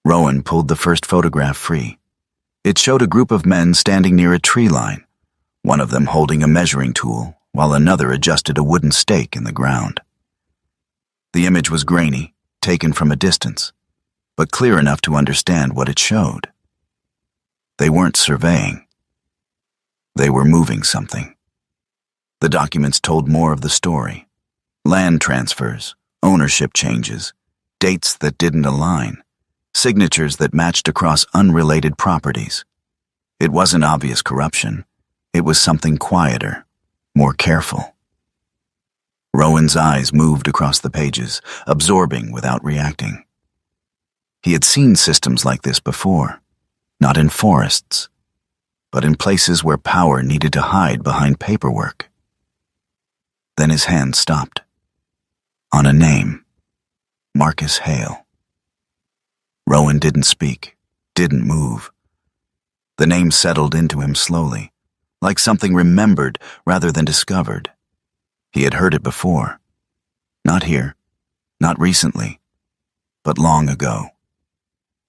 Rowan pulled the first photograph free. It showed a group of men standing near a tree line, one of them holding a measuring tool, while another adjusted a wooden stake in the ground. The image was grainy, taken from a distance, but clear enough to understand what it showed. They weren't surveying. They were moving something. The documents told more of the story. Land transfers, ownership changes, dates that didn't align, signatures that matched across unrelated properties. It wasn't obvious corruption. It was something quieter, more careful. Rowan's eyes moved across the pages, absorbing without reacting. He had seen systems like this before, not in forests, but in places where power needed to hide behind paperwork. Then his hand stopped. On a name. Marcus Hale. Rowan didn't speak, didn't move. The name settled into him slowly, like something remembered rather than discovered. He had heard it before. Not here, not recently, but long ago.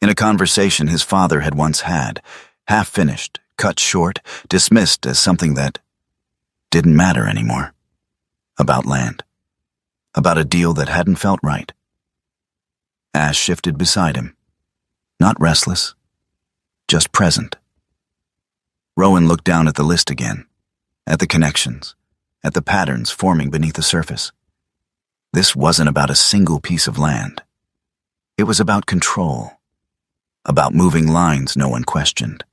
In a conversation his father had once had, half-finished, cut short, dismissed as something that didn't matter anymore. About land. About a deal that hadn't felt right. Ash shifted beside him. Not restless, just present. Rowan looked down at the list again, at the connections, at the patterns forming beneath the surface. This wasn't about a single piece of land. It was about control, about moving lines no one questioned,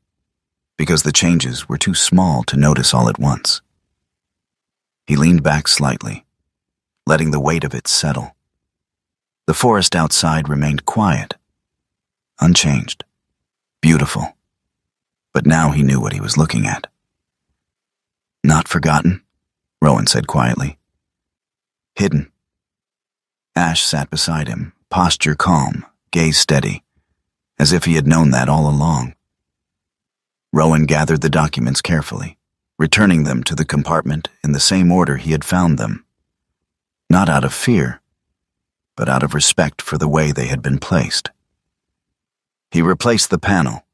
because the changes were too small to notice all at once. He leaned back slightly, letting the weight of it settle. The forest outside remained quiet, unchanged, beautiful. But now he knew what he was looking at. Not forgotten, Rowan said quietly. Hidden. Ash sat beside him, posture calm, gaze steady, as if he had known that all along. Rowan gathered the documents carefully, returning them to the compartment in the same order he had found them. Not out of fear, but out of respect for the way they had been placed. He replaced the panel,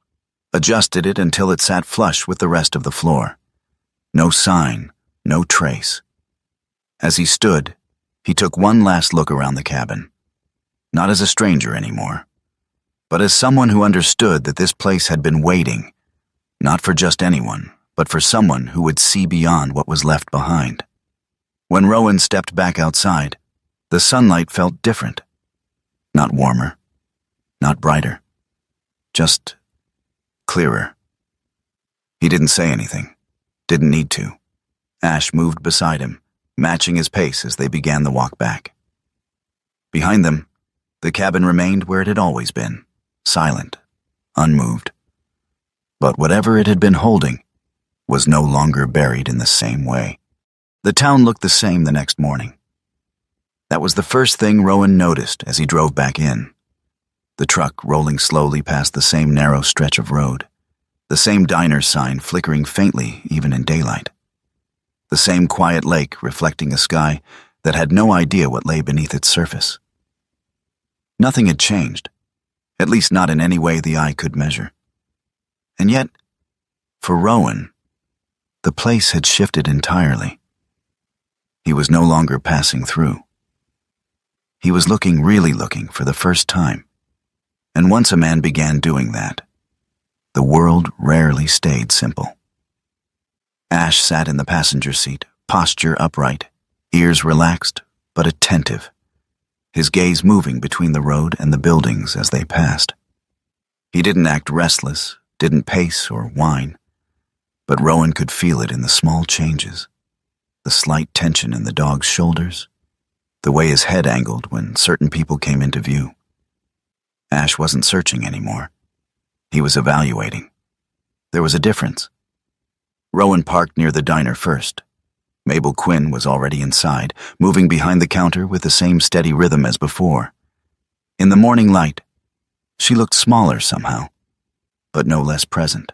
adjusted it until it sat flush with the rest of the floor. No sign, no trace. As he stood, he took one last look around the cabin. Not as a stranger anymore, but as someone who understood that this place had been waiting, not for just anyone, but for someone who would see beyond what was left behind. When Rowan stepped back outside, the sunlight felt different. Not warmer, not brighter, just clearer. He didn't say anything, didn't need to. Ash moved beside him, matching his pace as they began the walk back. Behind them, the cabin remained where it had always been, silent, unmoved. But whatever it had been holding was no longer buried in the same way. The town looked the same the next morning. That was the first thing Rowan noticed as he drove back in. The truck rolling slowly past the same narrow stretch of road, the same diner sign flickering faintly even in daylight. the same quiet lake reflecting a sky that had no idea what lay beneath its surface. Nothing had changed, at least not in any way the eye could measure. And yet, for Rowan, the place had shifted entirely. He was no longer passing through. He was really looking for the first time. And once a man began doing that, the world rarely stayed simple. Ash sat in the passenger seat, posture upright, ears relaxed but attentive, his gaze moving between the road and the buildings as they passed. He didn't act restless, didn't pace or whine, but Rowan could feel it in the small changes, the slight tension in the dog's shoulders, the way his head angled when certain people came into view. Ash wasn't searching anymore. He was evaluating. There was a difference. Rowan parked near the diner first. Mabel Quinn was already inside, moving behind the counter with the same steady rhythm as before. In the morning light, she looked smaller somehow, but no less present.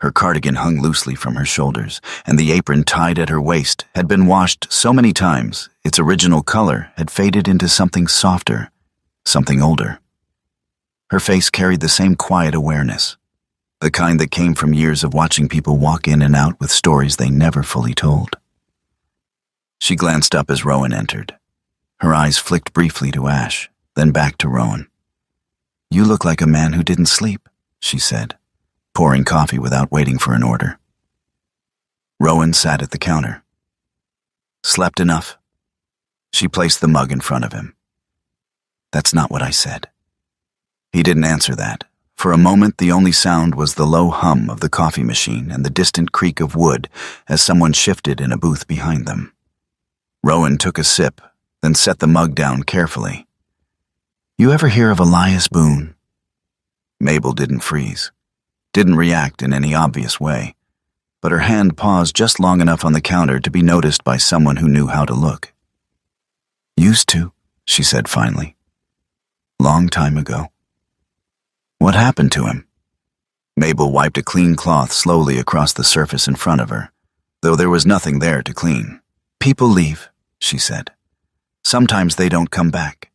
Her cardigan hung loosely from her shoulders, and the apron tied at her waist had been washed so many times its original color had faded into something softer, something older. Her face carried the same quiet awareness, the kind that came from years of watching people walk in and out with stories they never fully told. She glanced up as Rowan entered. Her eyes flicked briefly to Ash, then back to Rowan. "You look like a man who didn't sleep," she said, pouring coffee without waiting for an order. Rowan sat at the counter. "Slept enough?" She placed the mug in front of him. "That's not what I said." He didn't answer that. For a moment, the only sound was the low hum of the coffee machine and the distant creak of wood as someone shifted in a booth behind them. Rowan took a sip, then set the mug down carefully. "You ever hear of Elias Boone?" Mabel didn't freeze, didn't react in any obvious way, but her hand paused just long enough on the counter to be noticed by someone who knew how to look. "Used to," she said finally. "Long time ago." "What happened to him?" Mabel wiped a clean cloth slowly across the surface in front of her, though there was nothing there to clean. "People leave," she said. "Sometimes they don't come back."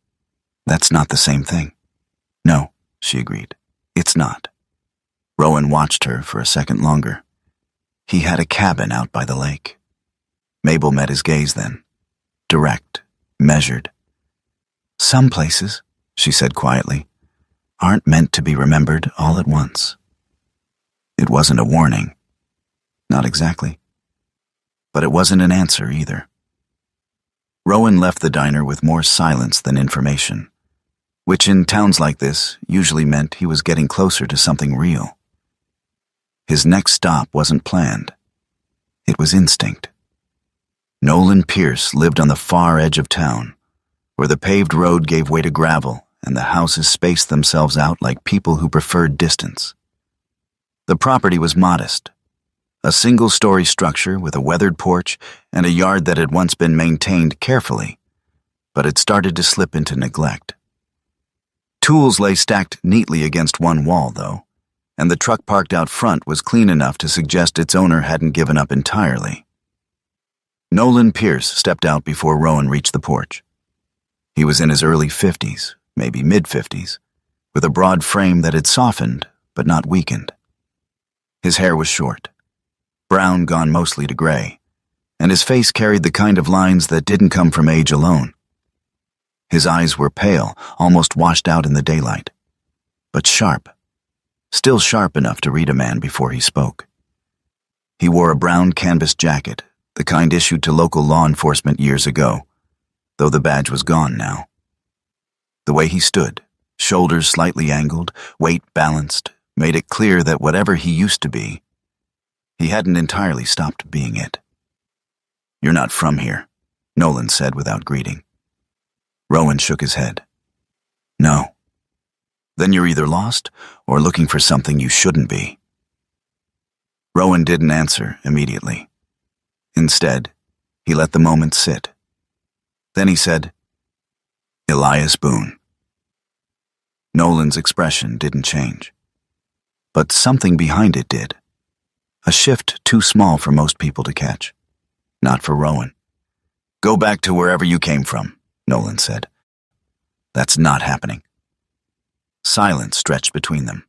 "That's not the same thing." "No," she agreed. "It's not." Rowan watched her for a second longer. He had a cabin out by the lake. Mabel met his gaze then. Direct, measured. "Some places," she said quietly, "aren't meant to be remembered all at once." It wasn't a warning. Not exactly. But it wasn't an answer either. Rowan left the diner with more silence than information, which in towns like this usually meant he was getting closer to something real. His next stop wasn't planned. It was instinct. Nolan Pierce lived on the far edge of town, where the paved road gave way to gravel and the houses spaced themselves out like people who preferred distance. The property was modest, a single-story structure with a weathered porch and a yard that had once been maintained carefully, but had started to slip into neglect. Tools lay stacked neatly against one wall, though, and the truck parked out front was clean enough to suggest its owner hadn't given up entirely. Nolan Pierce stepped out before Rowan reached the porch. He was in his early 50s, maybe mid-50s, with a broad frame that had softened but not weakened. His hair was short, brown gone mostly to gray, and his face carried the kind of lines that didn't come from age alone. His eyes were pale, almost washed out in the daylight, but sharp, still sharp enough to read a man before he spoke. He wore a brown canvas jacket, the kind issued to local law enforcement years ago, though the badge was gone now. The way he stood, shoulders slightly angled, weight balanced, made it clear that whatever he used to be, he hadn't entirely stopped being it. "You're not from here," Nolan said without greeting. Rowan shook his head. "No." "Then you're either lost or looking for something you shouldn't be." Rowan didn't answer immediately. Instead, he let the moment sit. Then he said, "Elias Boone." Nolan's expression didn't change, but something behind it did. A shift too small for most people to catch. Not for Rowan. Go back to wherever you came from, Nolan said. That's not happening. Silence stretched between them.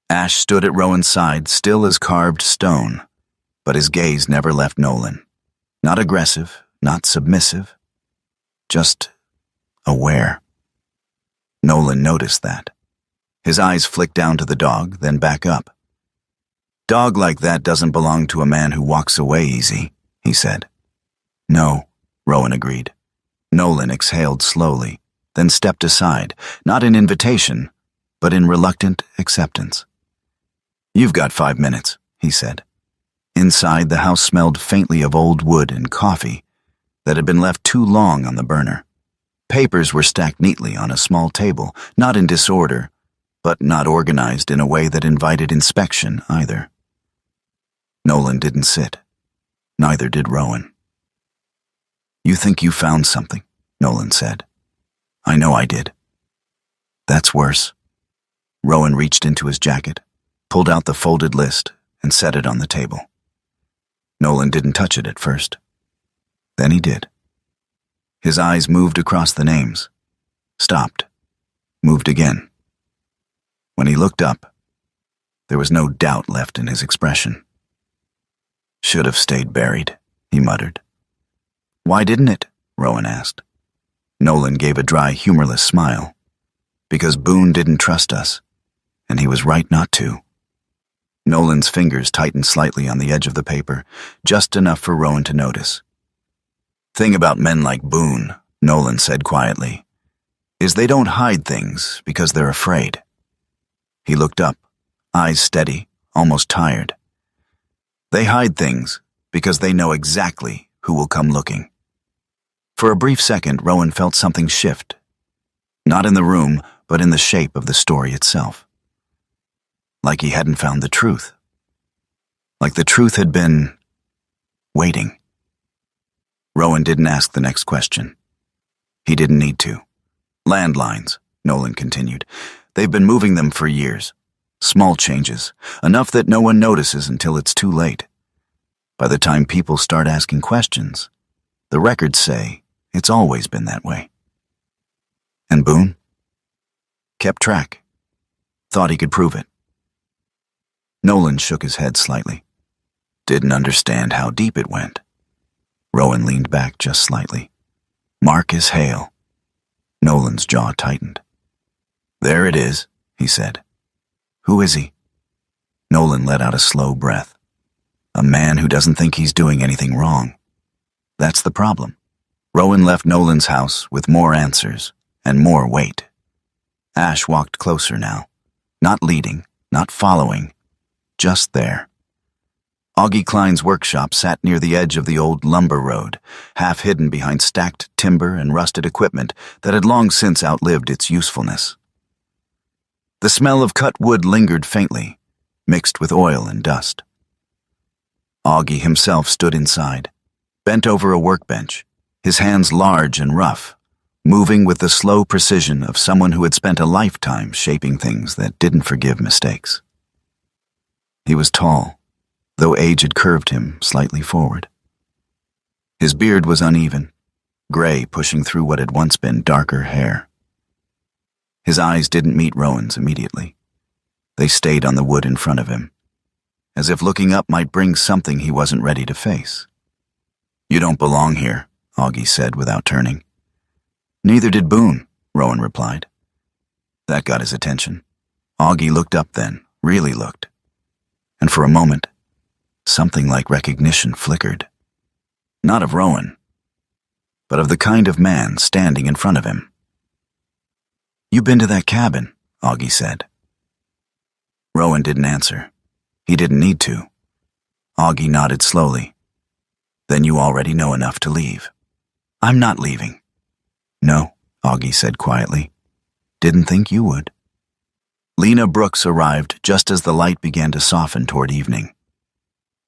Ash stood at Rowan's side, still as carved stone, but his gaze never left Nolan. Not aggressive, not submissive, just aware. Nolan noticed that. His eyes flicked down to the dog, then back up. Dog like that doesn't belong to a man who walks away easy, he said. No, Rowan agreed. Nolan exhaled slowly, then stepped aside, not in invitation, but in reluctant acceptance. You've got 5 minutes, he said. Inside, the house smelled faintly of old wood and coffee that had been left too long on the burner. Papers were stacked neatly on a small table, not in disorder, but not organized in a way that invited inspection either. Nolan didn't sit. Neither did Rowan. You think you found something, Nolan said. I know I did. That's worse. Rowan reached into his jacket, pulled out the folded list, and set it on the table. Nolan didn't touch it at first. Then he did. His eyes moved across the names, stopped, moved again. When he looked up, there was no doubt left in his expression. Should have stayed buried, he muttered. Why didn't it? Rowan asked. Nolan gave a dry, humorless smile. Because Boone didn't trust us, and he was right not to. Nolan's fingers tightened slightly on the edge of the paper, just enough for Rowan to notice. Thing about men like Boone, Nolan said quietly, is they don't hide things because they're afraid. He looked up, eyes steady, almost tired. They hide things because they know exactly who will come looking. For a brief second, Rowan felt something shift. Not in the room, but in the shape of the story itself. Like he hadn't found the truth. Like the truth had been waiting. Rowan didn't ask the next question. He didn't need to. Landlines, Nolan continued. They've been moving them for years. Small changes, enough that no one notices until it's too late. By the time people start asking questions, the records say it's always been that way. And Boone? Kept track. Thought he could prove it. Nolan shook his head slightly. Didn't understand how deep it went. Rowan leaned back just slightly. Marcus Hale. Nolan's jaw tightened. There it is, he said. Who is he? Nolan let out a slow breath. A man who doesn't think he's doing anything wrong. That's the problem. Rowan left Nolan's house with more answers and more weight. Ash walked closer now. Not leading, not following. Just there. Augie Klein's workshop sat near the edge of the old lumber road, half hidden behind stacked timber and rusted equipment that had long since outlived its usefulness. The smell of cut wood lingered faintly, mixed with oil and dust. Augie himself stood inside, bent over a workbench, his hands large and rough, moving with the slow precision of someone who had spent a lifetime shaping things that didn't forgive mistakes. He was tall, though age had curved him slightly forward. His beard was uneven, gray pushing through what had once been darker hair. His eyes didn't meet Rowan's immediately. They stayed on the wood in front of him, as if looking up might bring something he wasn't ready to face. You don't belong here, Augie said without turning. Neither did Boone, Rowan replied. That got his attention. Augie looked up then, really looked. And for a moment, something like recognition flickered. Not of Rowan, but of the kind of man standing in front of him. You been to that cabin, Augie said. Rowan didn't answer. He didn't need to. Augie nodded slowly. Then you already know enough to leave. I'm not leaving. No, Augie said quietly. Didn't think you would. Lena Brooks arrived just as the light began to soften toward evening.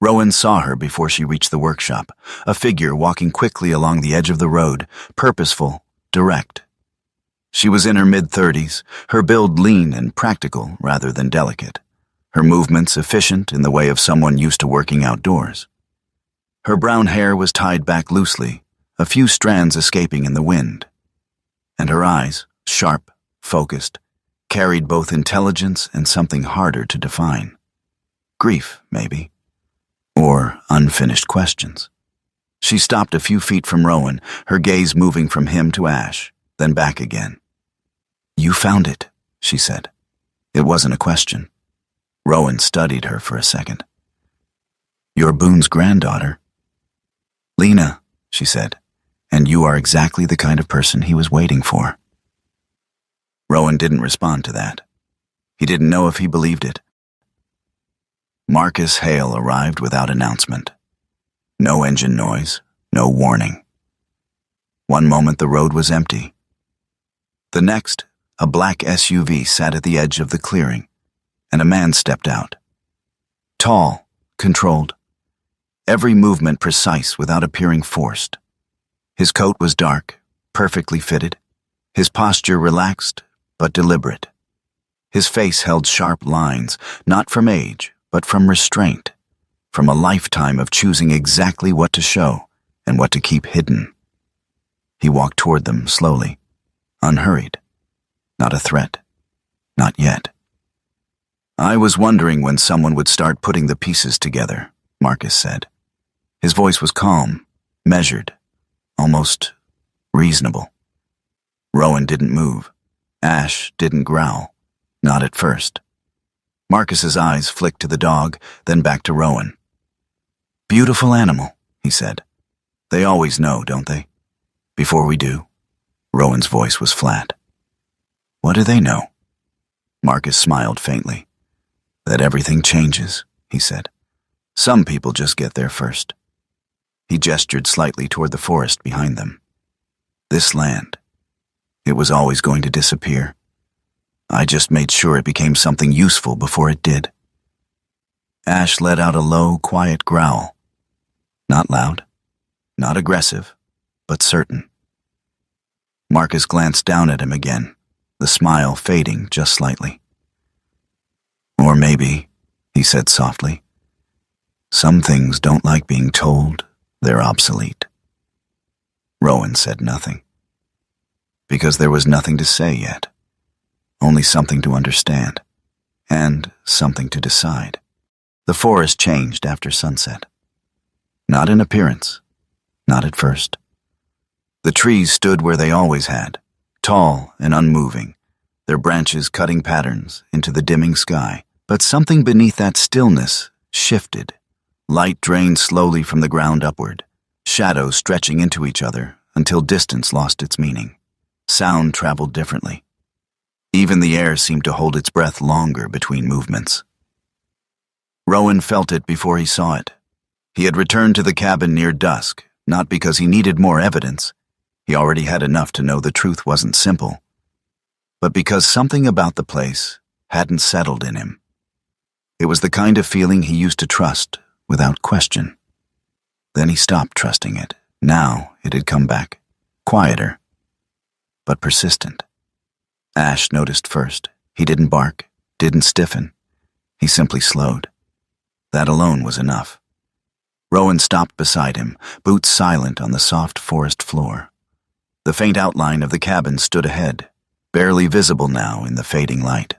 Rowan saw her before she reached the workshop, a figure walking quickly along the edge of the road, purposeful, direct. She was in her mid-30s, her build lean and practical rather than delicate, her movements efficient in the way of someone used to working outdoors. Her brown hair was tied back loosely, a few strands escaping in the wind. And her eyes, sharp, focused, carried both intelligence and something harder to define. Grief, maybe. Or unfinished questions. She stopped a few feet from Rowan, her gaze moving from him to Ash, then back again. "You found it," she said. It wasn't a question. Rowan studied her for a second. "You're Boone's granddaughter." "Lena," she said, "and you are exactly the kind of person he was waiting for." Rowan didn't respond to that. He didn't know if he believed it. Marcus Hale arrived without announcement. No engine noise, no warning. One moment the road was empty. The next, a black SUV sat at the edge of the clearing, and a man stepped out. Tall, controlled, every movement precise without appearing forced. His coat was dark, perfectly fitted, his posture relaxed but deliberate. His face held sharp lines, not from age, but from restraint, from a lifetime of choosing exactly what to show and what to keep hidden. He walked toward them slowly, unhurried. Not a threat. Not yet. "I was wondering when someone would start putting the pieces together," Marcus said. His voice was calm, measured, almost reasonable. Rowan didn't move. Ash didn't growl. Not at first. Marcus's eyes flicked to the dog, then back to Rowan. "Beautiful animal," he said. "They always know, don't they? Before we do." Rowan's voice was flat. "What do they know?" Marcus smiled faintly. "That everything changes," he said. "Some people just get there first." He gestured slightly toward the forest behind them. "This land. It was always going to disappear. I just made sure it became something useful before it did." Ash let out a low, quiet growl. Not loud, not aggressive, but certain. Marcus glanced down at him again, the smile fading just slightly. "Or maybe," he said softly, "some things don't like being told they're obsolete." Rowan said nothing. Because there was nothing to say yet. Only something to understand, and something to decide. The forest changed after sunset. Not in appearance, not at first. The trees stood where they always had, tall and unmoving, their branches cutting patterns into the dimming sky. But something beneath that stillness shifted. Light drained slowly from the ground upward, shadows stretching into each other until distance lost its meaning. Sound traveled differently. Even the air seemed to hold its breath longer between movements. Rowan felt it before he saw it. He had returned to the cabin near dusk, not because he needed more evidence. He already had enough to know the truth wasn't simple. But because something about the place hadn't settled in him. It was the kind of feeling he used to trust without question. Then he stopped trusting it. Now it had come back, quieter, but persistent. Ash noticed first. He didn't bark, didn't stiffen. He simply slowed. That alone was enough. Rowan stopped beside him, boots silent on the soft forest floor. The faint outline of the cabin stood ahead, barely visible now in the fading light.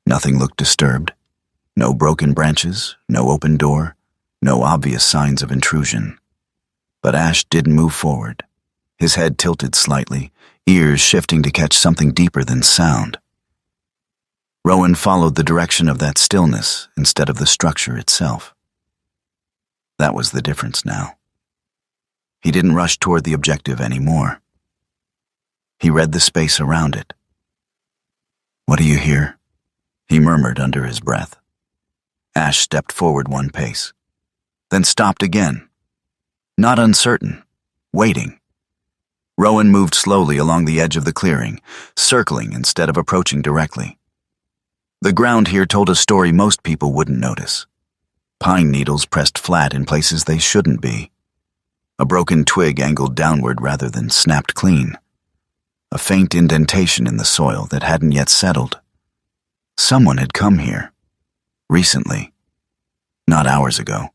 Nothing looked disturbed. No broken branches, no open door, no obvious signs of intrusion. But Ash didn't move forward. His head tilted slightly, ears shifting to catch something deeper than sound. Rowan followed the direction of that stillness instead of the structure itself. That was the difference now. He didn't rush toward the objective anymore. He read the space around it. "What do you hear?" he murmured under his breath. Ash stepped forward one pace, then stopped again. Not uncertain, waiting. Rowan moved slowly along the edge of the clearing, circling instead of approaching directly. The ground here told a story most people wouldn't notice. Pine needles pressed flat in places they shouldn't be. A broken twig angled downward rather than snapped clean. A faint indentation in the soil that hadn't yet settled. Someone had come here. Recently. Not hours ago.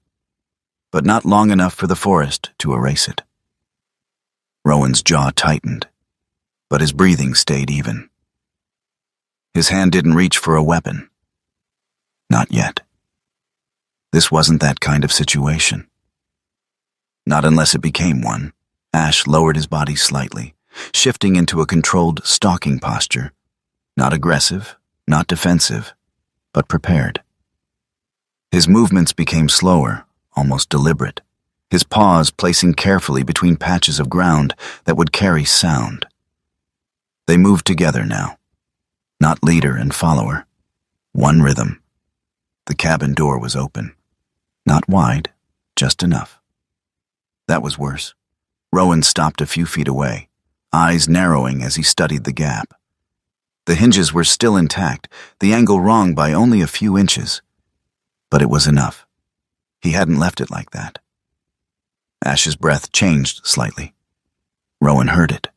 but not long enough for the forest to erase it. Rowan's jaw tightened, but his breathing stayed even. His hand didn't reach for a weapon. Not yet. This wasn't that kind of situation. Not unless it became one. Ash lowered his body slightly, shifting into a controlled stalking posture. Not aggressive, not defensive, but prepared. His movements became slower, almost deliberate, his paws placing carefully between patches of ground that would carry sound. They moved together now. Not leader and follower. One rhythm. The cabin door was open. Not wide, just enough. That was worse. Rowan stopped a few feet away, eyes narrowing as he studied the gap. The hinges were still intact, the angle wrong by only a few inches. But it was enough. He hadn't left it like that. Ash's breath changed slightly. Rowan heard it.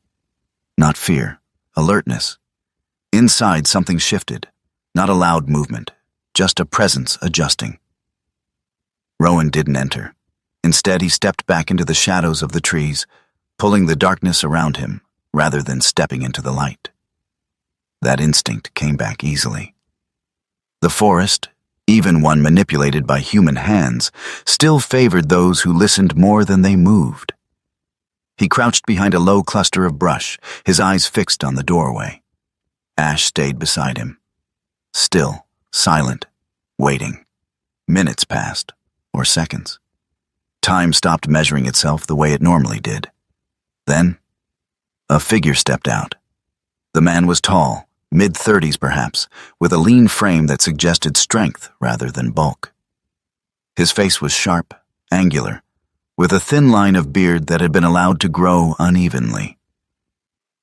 Not fear, alertness. Inside, something shifted. Not a loud movement, just a presence adjusting. Rowan didn't enter. Instead, he stepped back into the shadows of the trees, pulling the darkness around him rather than stepping into the light. That instinct came back easily. The forest, even one manipulated by human hands, still favored those who listened more than they moved. He crouched behind a low cluster of brush, his eyes fixed on the doorway. Ash stayed beside him. Still, silent, waiting. Minutes passed, or seconds. Time stopped measuring itself the way it normally did. Then, a figure stepped out. The man was tall, mid-30s perhaps, with a lean frame that suggested strength rather than bulk. His face was sharp, angular, with a thin line of beard that had been allowed to grow unevenly.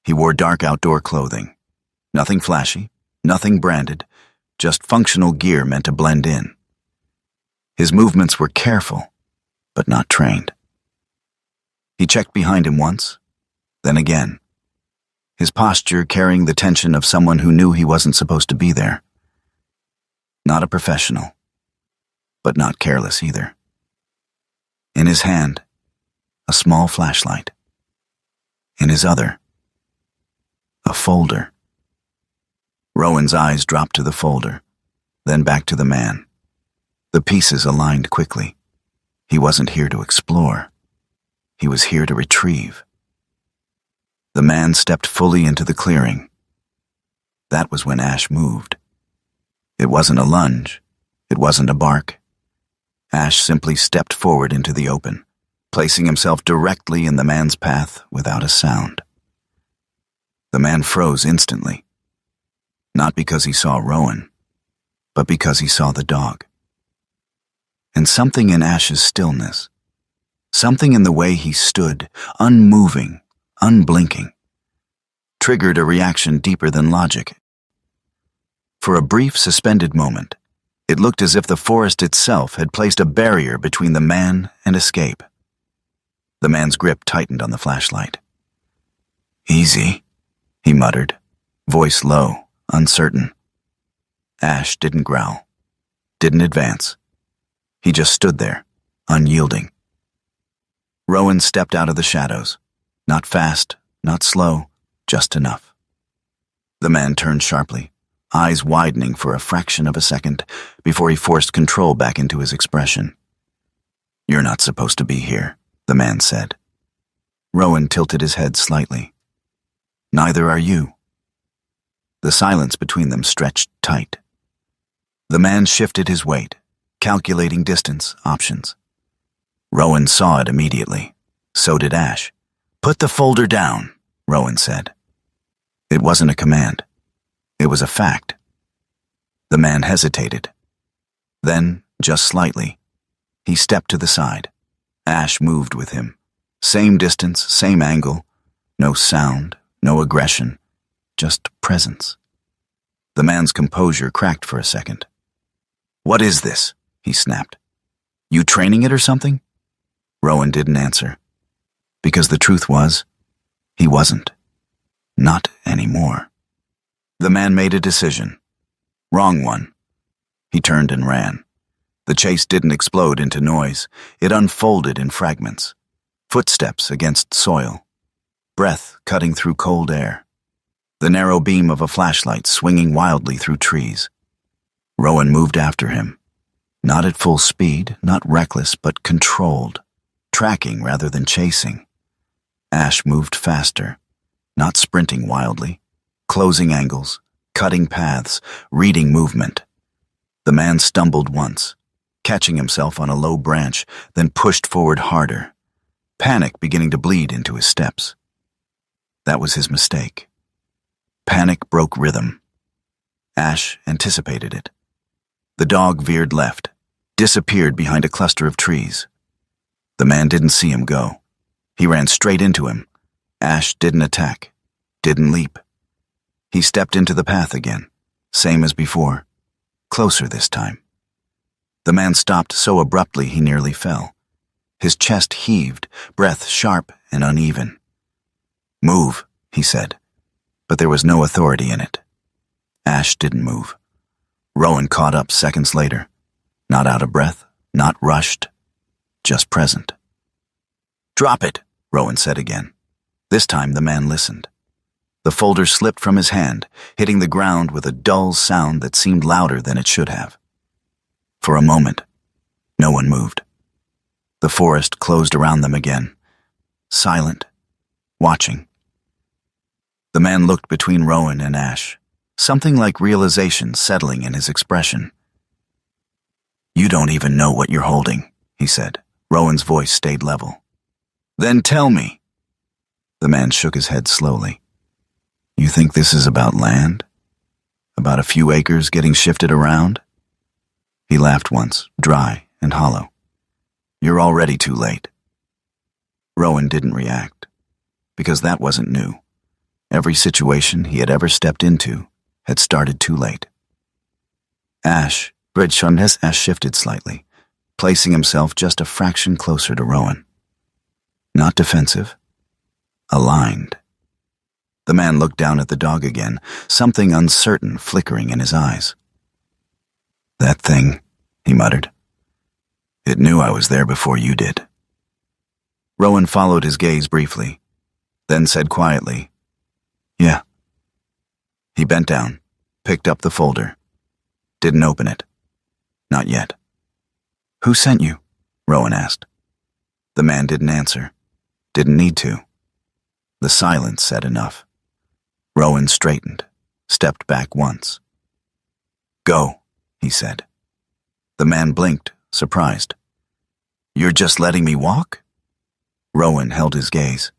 He wore dark outdoor clothing. Nothing flashy, nothing branded, just functional gear meant to blend in. His movements were careful, but not trained. He checked behind him once, then again, his posture carrying the tension of someone who knew he wasn't supposed to be there. Not a professional, but not careless either. In his hand, a small flashlight. In his other, a folder. Rowan's eyes dropped to the folder, then back to the man. The pieces aligned quickly. He wasn't here to explore. He was here to retrieve. The man stepped fully into the clearing. That was when Ash moved. It wasn't a lunge. It wasn't a bark. Ash simply stepped forward into the open, placing himself directly in the man's path without a sound. The man froze instantly. Not because he saw Rowan, but because he saw the dog. And something in Ash's stillness, something in the way he stood, unmoving, unblinking, triggered a reaction deeper than logic. For a brief, suspended moment, it looked as if the forest itself had placed a barrier between the man and escape. The man's grip tightened on the flashlight. "Easy," he muttered, voice low, uncertain. Ash didn't growl, didn't advance. He just stood there, unyielding. Rowan stepped out of the shadows. Not fast, not slow, just enough. The man turned sharply, eyes widening for a fraction of a second before he forced control back into his expression. "You're not supposed to be here," the man said. Rowan tilted his head slightly. "Neither are you." The silence between them stretched tight. The man shifted his weight, calculating distance, options. Rowan saw it immediately. So did Ash. "Put the folder down," Rowan said. It wasn't a command. It was a fact. The man hesitated. Then, just slightly, he stepped to the side. Ash moved with him. Same distance, same angle. No sound, no aggression, just presence. The man's composure cracked for a second. "What is this?" he snapped. "You training it or something?" Rowan didn't answer. Because the truth was, he wasn't. Not anymore. The man made a decision. Wrong one. He turned and ran. The chase didn't explode into noise. It unfolded in fragments. Footsteps against soil. Breath cutting through cold air. The narrow beam of a flashlight swinging wildly through trees. Rowan moved after him. Not at full speed, not reckless, but controlled. Tracking rather than chasing. Ash moved faster. Not sprinting wildly. Closing angles. Cutting paths. Reading movement. The man stumbled once, catching himself on a low branch, then pushed forward harder. Panic beginning to bleed into his steps. That was his mistake. Panic broke rhythm. Ash anticipated it. The dog veered left, disappeared behind a cluster of trees. The man didn't see him go. He ran straight into him. Ash didn't attack, didn't leap. He stepped into the path again, same as before, closer this time. The man stopped so abruptly he nearly fell. His chest heaved, breath sharp and uneven. "Move," he said, but there was no authority in it. Ash didn't move. Rowan caught up seconds later, not out of breath, not rushed, just present. "Drop it," Rowan said again. This time the man listened. The folder slipped from his hand, hitting the ground with a dull sound that seemed louder than it should have. For a moment, no one moved. The forest closed around them again, silent, watching. The man looked between Rowan and Ash, something like realization settling in his expression. "You don't even know what you're holding," he said. Rowan's voice stayed level. "Then tell me." The man shook his head slowly. "You think this is about land? About a few acres getting shifted around?" He laughed once, dry and hollow. "You're already too late." Rowan didn't react, because that wasn't new. Every situation he had ever stepped into had started too late. Ash shifted slightly, placing himself just a fraction closer to Rowan. Not defensive, aligned. The man looked down at the dog again, something uncertain flickering in his eyes. "That thing," he muttered. "It knew I was there before you did." Rowan followed his gaze briefly, then said quietly, "Yeah." He bent down, picked up the folder. Didn't open it. Not yet. "Who sent you?" Rowan asked. The man didn't answer. Didn't need to. The silence said enough. Rowan straightened, stepped back once. "Go," he said. The man blinked, surprised. "You're just letting me walk?" Rowan held his gaze.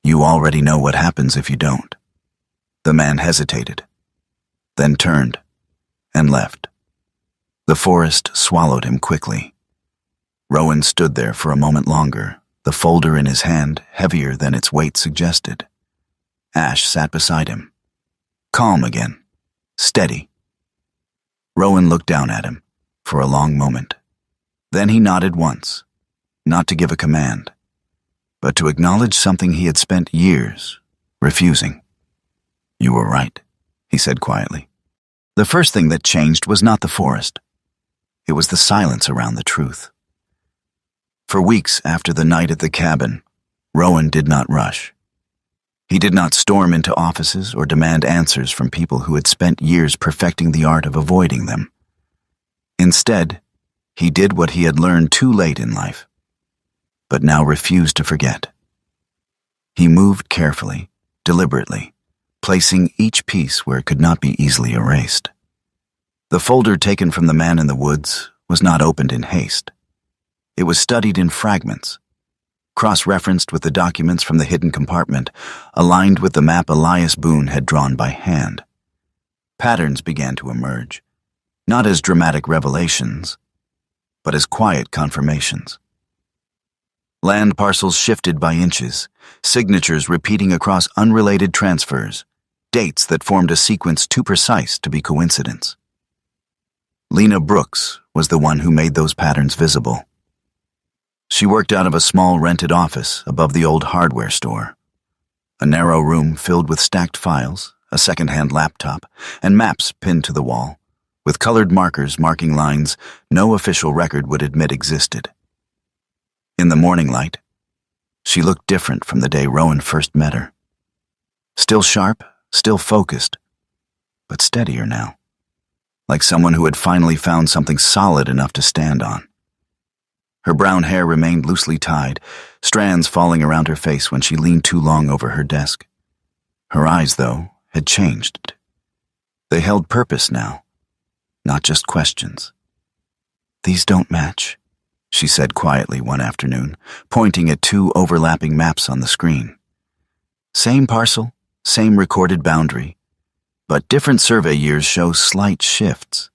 "You already know what happens if you don't." The man hesitated, then turned and left. The forest swallowed him quickly. Rowan stood there for a moment longer, the folder in his hand heavier than its weight suggested. Ash sat beside him. Calm again. Steady. Rowan looked down at him for a long moment. Then he nodded once, not to give a command, but to acknowledge something he had spent years refusing. "You were right," he said quietly. The first thing that changed was not the forest. It was the silence around the truth. For weeks after the night at the cabin, Rowan did not rush. He did not storm into offices or demand answers from people who had spent years perfecting the art of avoiding them. Instead, he did what he had learned too late in life, but now refused to forget. He moved carefully, deliberately, placing each piece where it could not be easily erased. The folder taken from the man in the woods was not opened in haste. It was studied in fragments, cross-referenced with the documents from the hidden compartment, aligned with the map Elias Boone had drawn by hand. Patterns began to emerge, not as dramatic revelations, but as quiet confirmations. Land parcels shifted by inches, signatures repeating across unrelated transfers, dates that formed a sequence too precise to be coincidence. Lena Brooks was the one who made those patterns visible. She worked out of a small rented office above the old hardware store. A narrow room filled with stacked files, a second-hand laptop, and maps pinned to the wall, with colored markers marking lines no official record would admit existed. In the morning light, she looked different from the day Rowan first met her. Still sharp, still focused, but steadier now, like someone who had finally found something solid enough to stand on. Her brown hair remained loosely tied, strands falling around her face when she leaned too long over her desk. Her eyes, though, had changed. They held purpose now, not just questions. "These don't match," she said quietly one afternoon, pointing at two overlapping maps on the screen. Same parcel, same recorded boundary, but different survey years show slight shifts.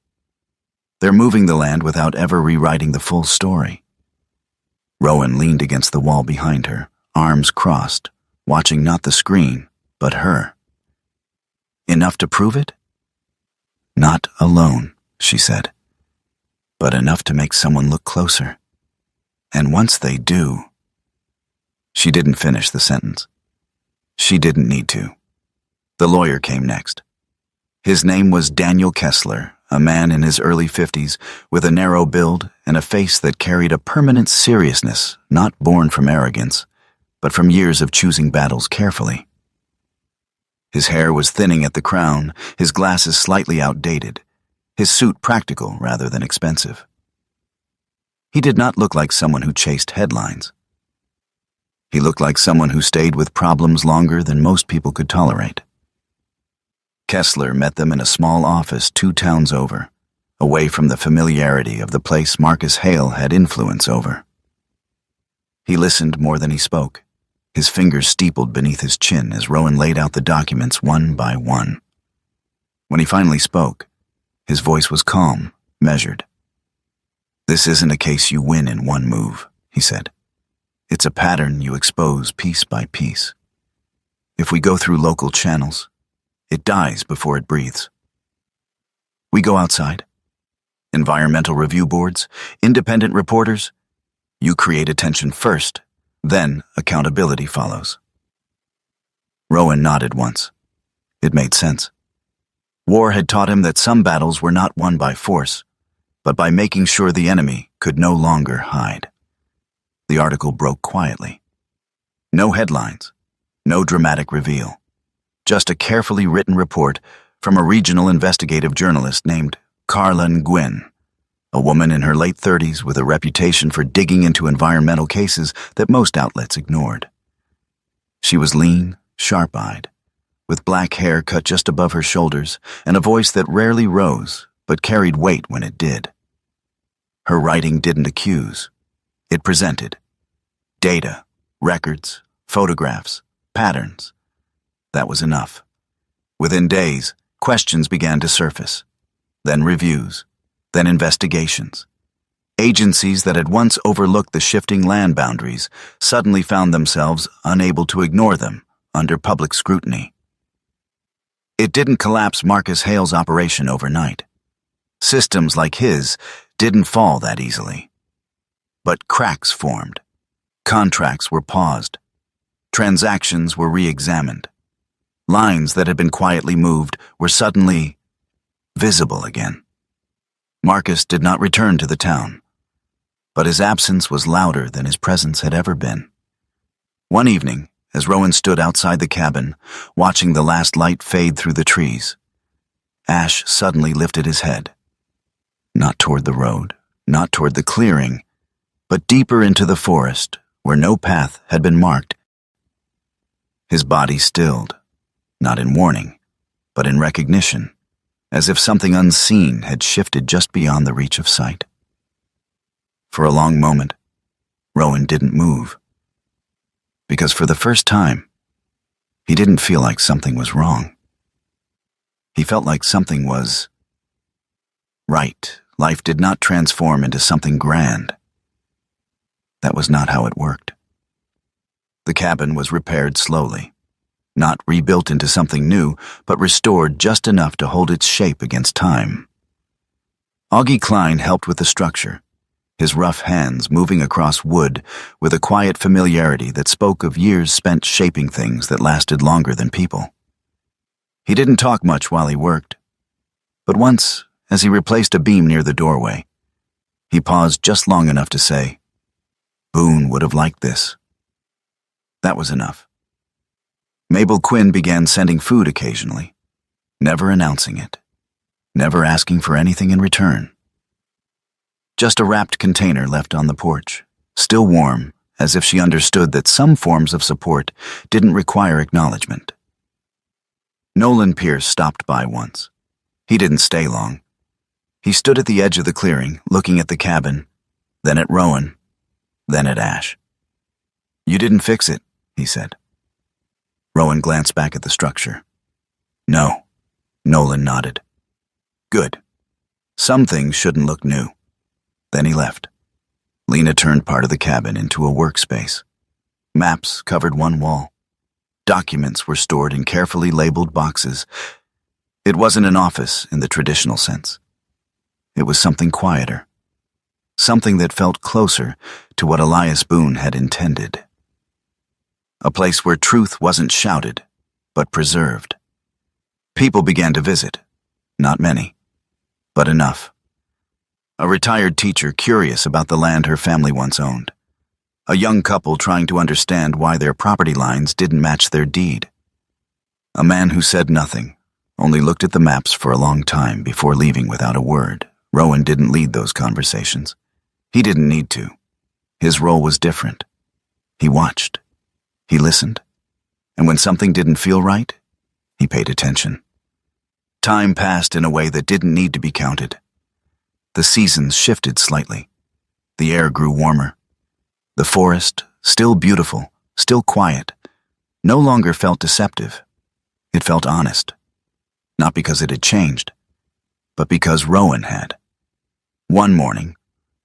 They're moving the land without ever rewriting the full story. Rowan leaned against the wall behind her, arms crossed, watching not the screen, but her. "Enough to prove it?" "Not alone," she said, "but enough to make someone look closer. And once they do—" She didn't finish the sentence. She didn't need to. The lawyer came next. His name was Daniel Kessler, a man in his early 50s with a narrow build and a face that carried a permanent seriousness not born from arrogance, but from years of choosing battles carefully. His hair was thinning at the crown, his glasses slightly outdated, his suit practical rather than expensive. He did not look like someone who chased headlines. He looked like someone who stayed with problems longer than most people could tolerate. Kessler met them in a small office 2 towns over, away from the familiarity of the place Marcus Hale had influence over. He listened more than he spoke, his fingers steepled beneath his chin as Rowan laid out the documents one by one. When he finally spoke, his voice was calm, measured. "This isn't a case you win in one move," he said. "It's a pattern you expose piece by piece. If we go through local channels, it dies before it breathes. We go outside. Environmental review boards, independent reporters. You create attention first, then accountability follows." Rowan nodded once. It made sense. War had taught him that some battles were not won by force, but by making sure the enemy could no longer hide. The article broke quietly. No headlines, no dramatic reveal. Just a carefully written report from a regional investigative journalist named Carla Nguyen, a woman in her late 30s with a reputation for digging into environmental cases that most outlets ignored. She was lean, sharp-eyed, with black hair cut just above her shoulders and a voice that rarely rose but carried weight when it did. Her writing didn't accuse. It presented data, records, photographs, patterns. That was enough. Within days, questions began to surface, then reviews, then investigations. Agencies that had once overlooked the shifting land boundaries suddenly found themselves unable to ignore them under public scrutiny. It didn't collapse Marcus Hale's operation overnight. Systems like his didn't fall that easily. But cracks formed. Contracts were paused. Transactions were re-examined. Lines that had been quietly moved were suddenly visible again. Marcus did not return to the town, but his absence was louder than his presence had ever been. One evening, as Rowan stood outside the cabin, watching the last light fade through the trees, Ash suddenly lifted his head. Not toward the road, not toward the clearing, but deeper into the forest where no path had been marked. His body stilled, not in warning, but in recognition, as if something unseen had shifted just beyond the reach of sight. For a long moment, Rowan didn't move, because for the first time, he didn't feel like something was wrong. He felt like something was right. Life did not transform into something grand. That was not how it worked. The cabin was repaired slowly, not rebuilt into something new, but restored just enough to hold its shape against time. Augie Klein helped with the structure, his rough hands moving across wood with a quiet familiarity that spoke of years spent shaping things that lasted longer than people. He didn't talk much while he worked, but once, as he replaced a beam near the doorway. He paused just long enough to say, "Boone would have liked this." That was enough. Mabel Quinn began sending food occasionally, never announcing it, never asking for anything in return. Just a wrapped container left on the porch, still warm, as if she understood that some forms of support didn't require acknowledgement. Nolan Pierce stopped by once. He didn't stay long. He stood at the edge of the clearing, looking at the cabin, then at Rowan, then at Ash. "You didn't fix it," he said. Rowan glanced back at the structure. "No," Nolan nodded. "Good. Some things shouldn't look new." Then he left. Lena turned part of the cabin into a workspace. Maps covered one wall. Documents were stored in carefully labeled boxes. It wasn't an office in the traditional sense. It was something quieter, something that felt closer to what Elias Boone had intended. A place where truth wasn't shouted, but preserved. People began to visit. Not many, but enough. A retired teacher curious about the land her family once owned. A young couple trying to understand why their property lines didn't match their deed. A man who said nothing, only looked at the maps for a long time before leaving without a word. Rowan didn't lead those conversations. He didn't need to. His role was different. He watched. He listened. And when something didn't feel right, he paid attention. Time passed in a way that didn't need to be counted. The seasons shifted slightly. The air grew warmer. The forest, still beautiful, still quiet, no longer felt deceptive. It felt honest. Not because it had changed, but because Rowan had. One morning,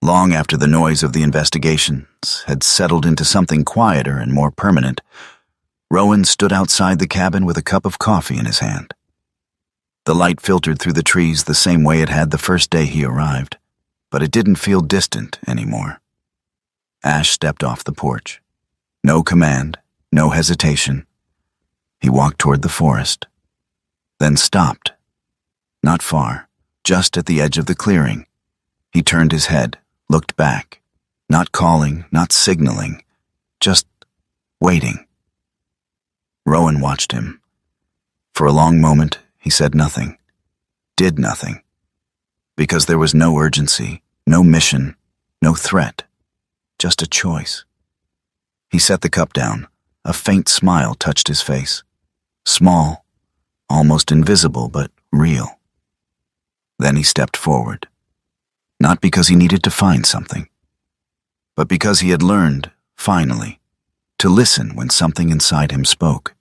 long after the noise of the investigations had settled into something quieter and more permanent, Rowan stood outside the cabin with a cup of coffee in his hand. The light filtered through the trees the same way it had the first day he arrived, but it didn't feel distant anymore. Ash stepped off the porch. No command, no hesitation. He walked toward the forest, then stopped. Not far, just at the edge of the clearing. He turned his head, looked back, not calling, not signaling, just waiting. Rowan watched him. For a long moment, he said nothing, did nothing, because there was no urgency, no mission, no threat, just a choice. He set the cup down. A faint smile touched his face. Small, almost invisible, but real. Then he stepped forward. Not because he needed to find something, but because he had learned, finally, to listen when something inside him spoke.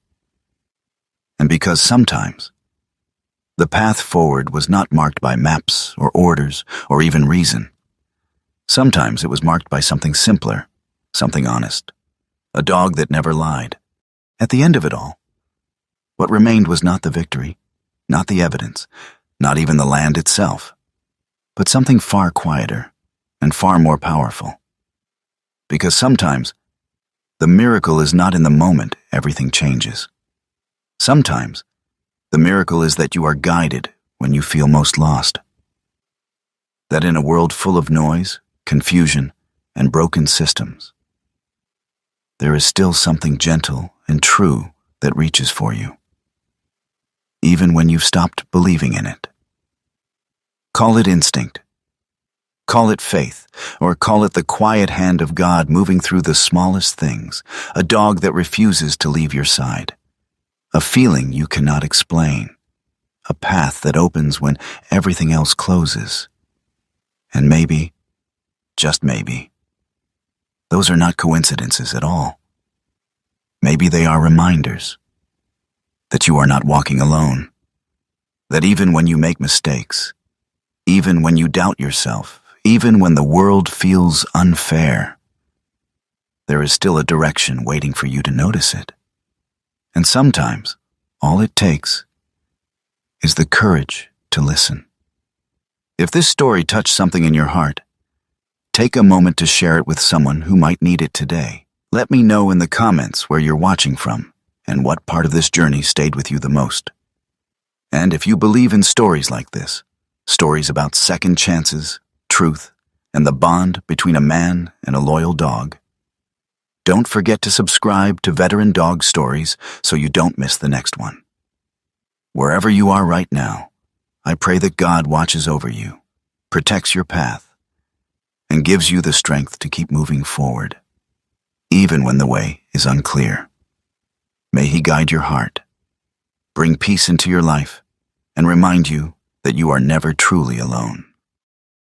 And because sometimes, the path forward was not marked by maps or orders or even reason. Sometimes it was marked by something simpler, something honest, a dog that never lied. At the end of it all, what remained was not the victory, not the evidence, not even the land itself, but something far quieter and far more powerful. Because sometimes, the miracle is not in the moment everything changes. Sometimes, the miracle is that you are guided when you feel most lost. That in a world full of noise, confusion, and broken systems, there is still something gentle and true that reaches for you, even when you've stopped believing in it. Call it instinct, call it faith, or call it the quiet hand of God moving through the smallest things, a dog that refuses to leave your side, a feeling you cannot explain, a path that opens when everything else closes. And maybe, just maybe, those are not coincidences at all. Maybe they are reminders that you are not walking alone, that even when you make mistakes, even when you doubt yourself, even when the world feels unfair, there is still a direction waiting for you to notice it. And sometimes, all it takes is the courage to listen. If this story touched something in your heart, take a moment to share it with someone who might need it today. Let me know in the comments where you're watching from and what part of this journey stayed with you the most. And if you believe in stories like this, Stories about second chances, truth, and the bond between a man and a loyal dog. Don't forget to subscribe to Veteran Dog Stories so you don't miss the next one. Wherever you are right now, I pray that God watches over you, protects your path, and gives you the strength to keep moving forward, even when the way is unclear. May He guide your heart, bring peace into your life, and remind you that you are never truly alone.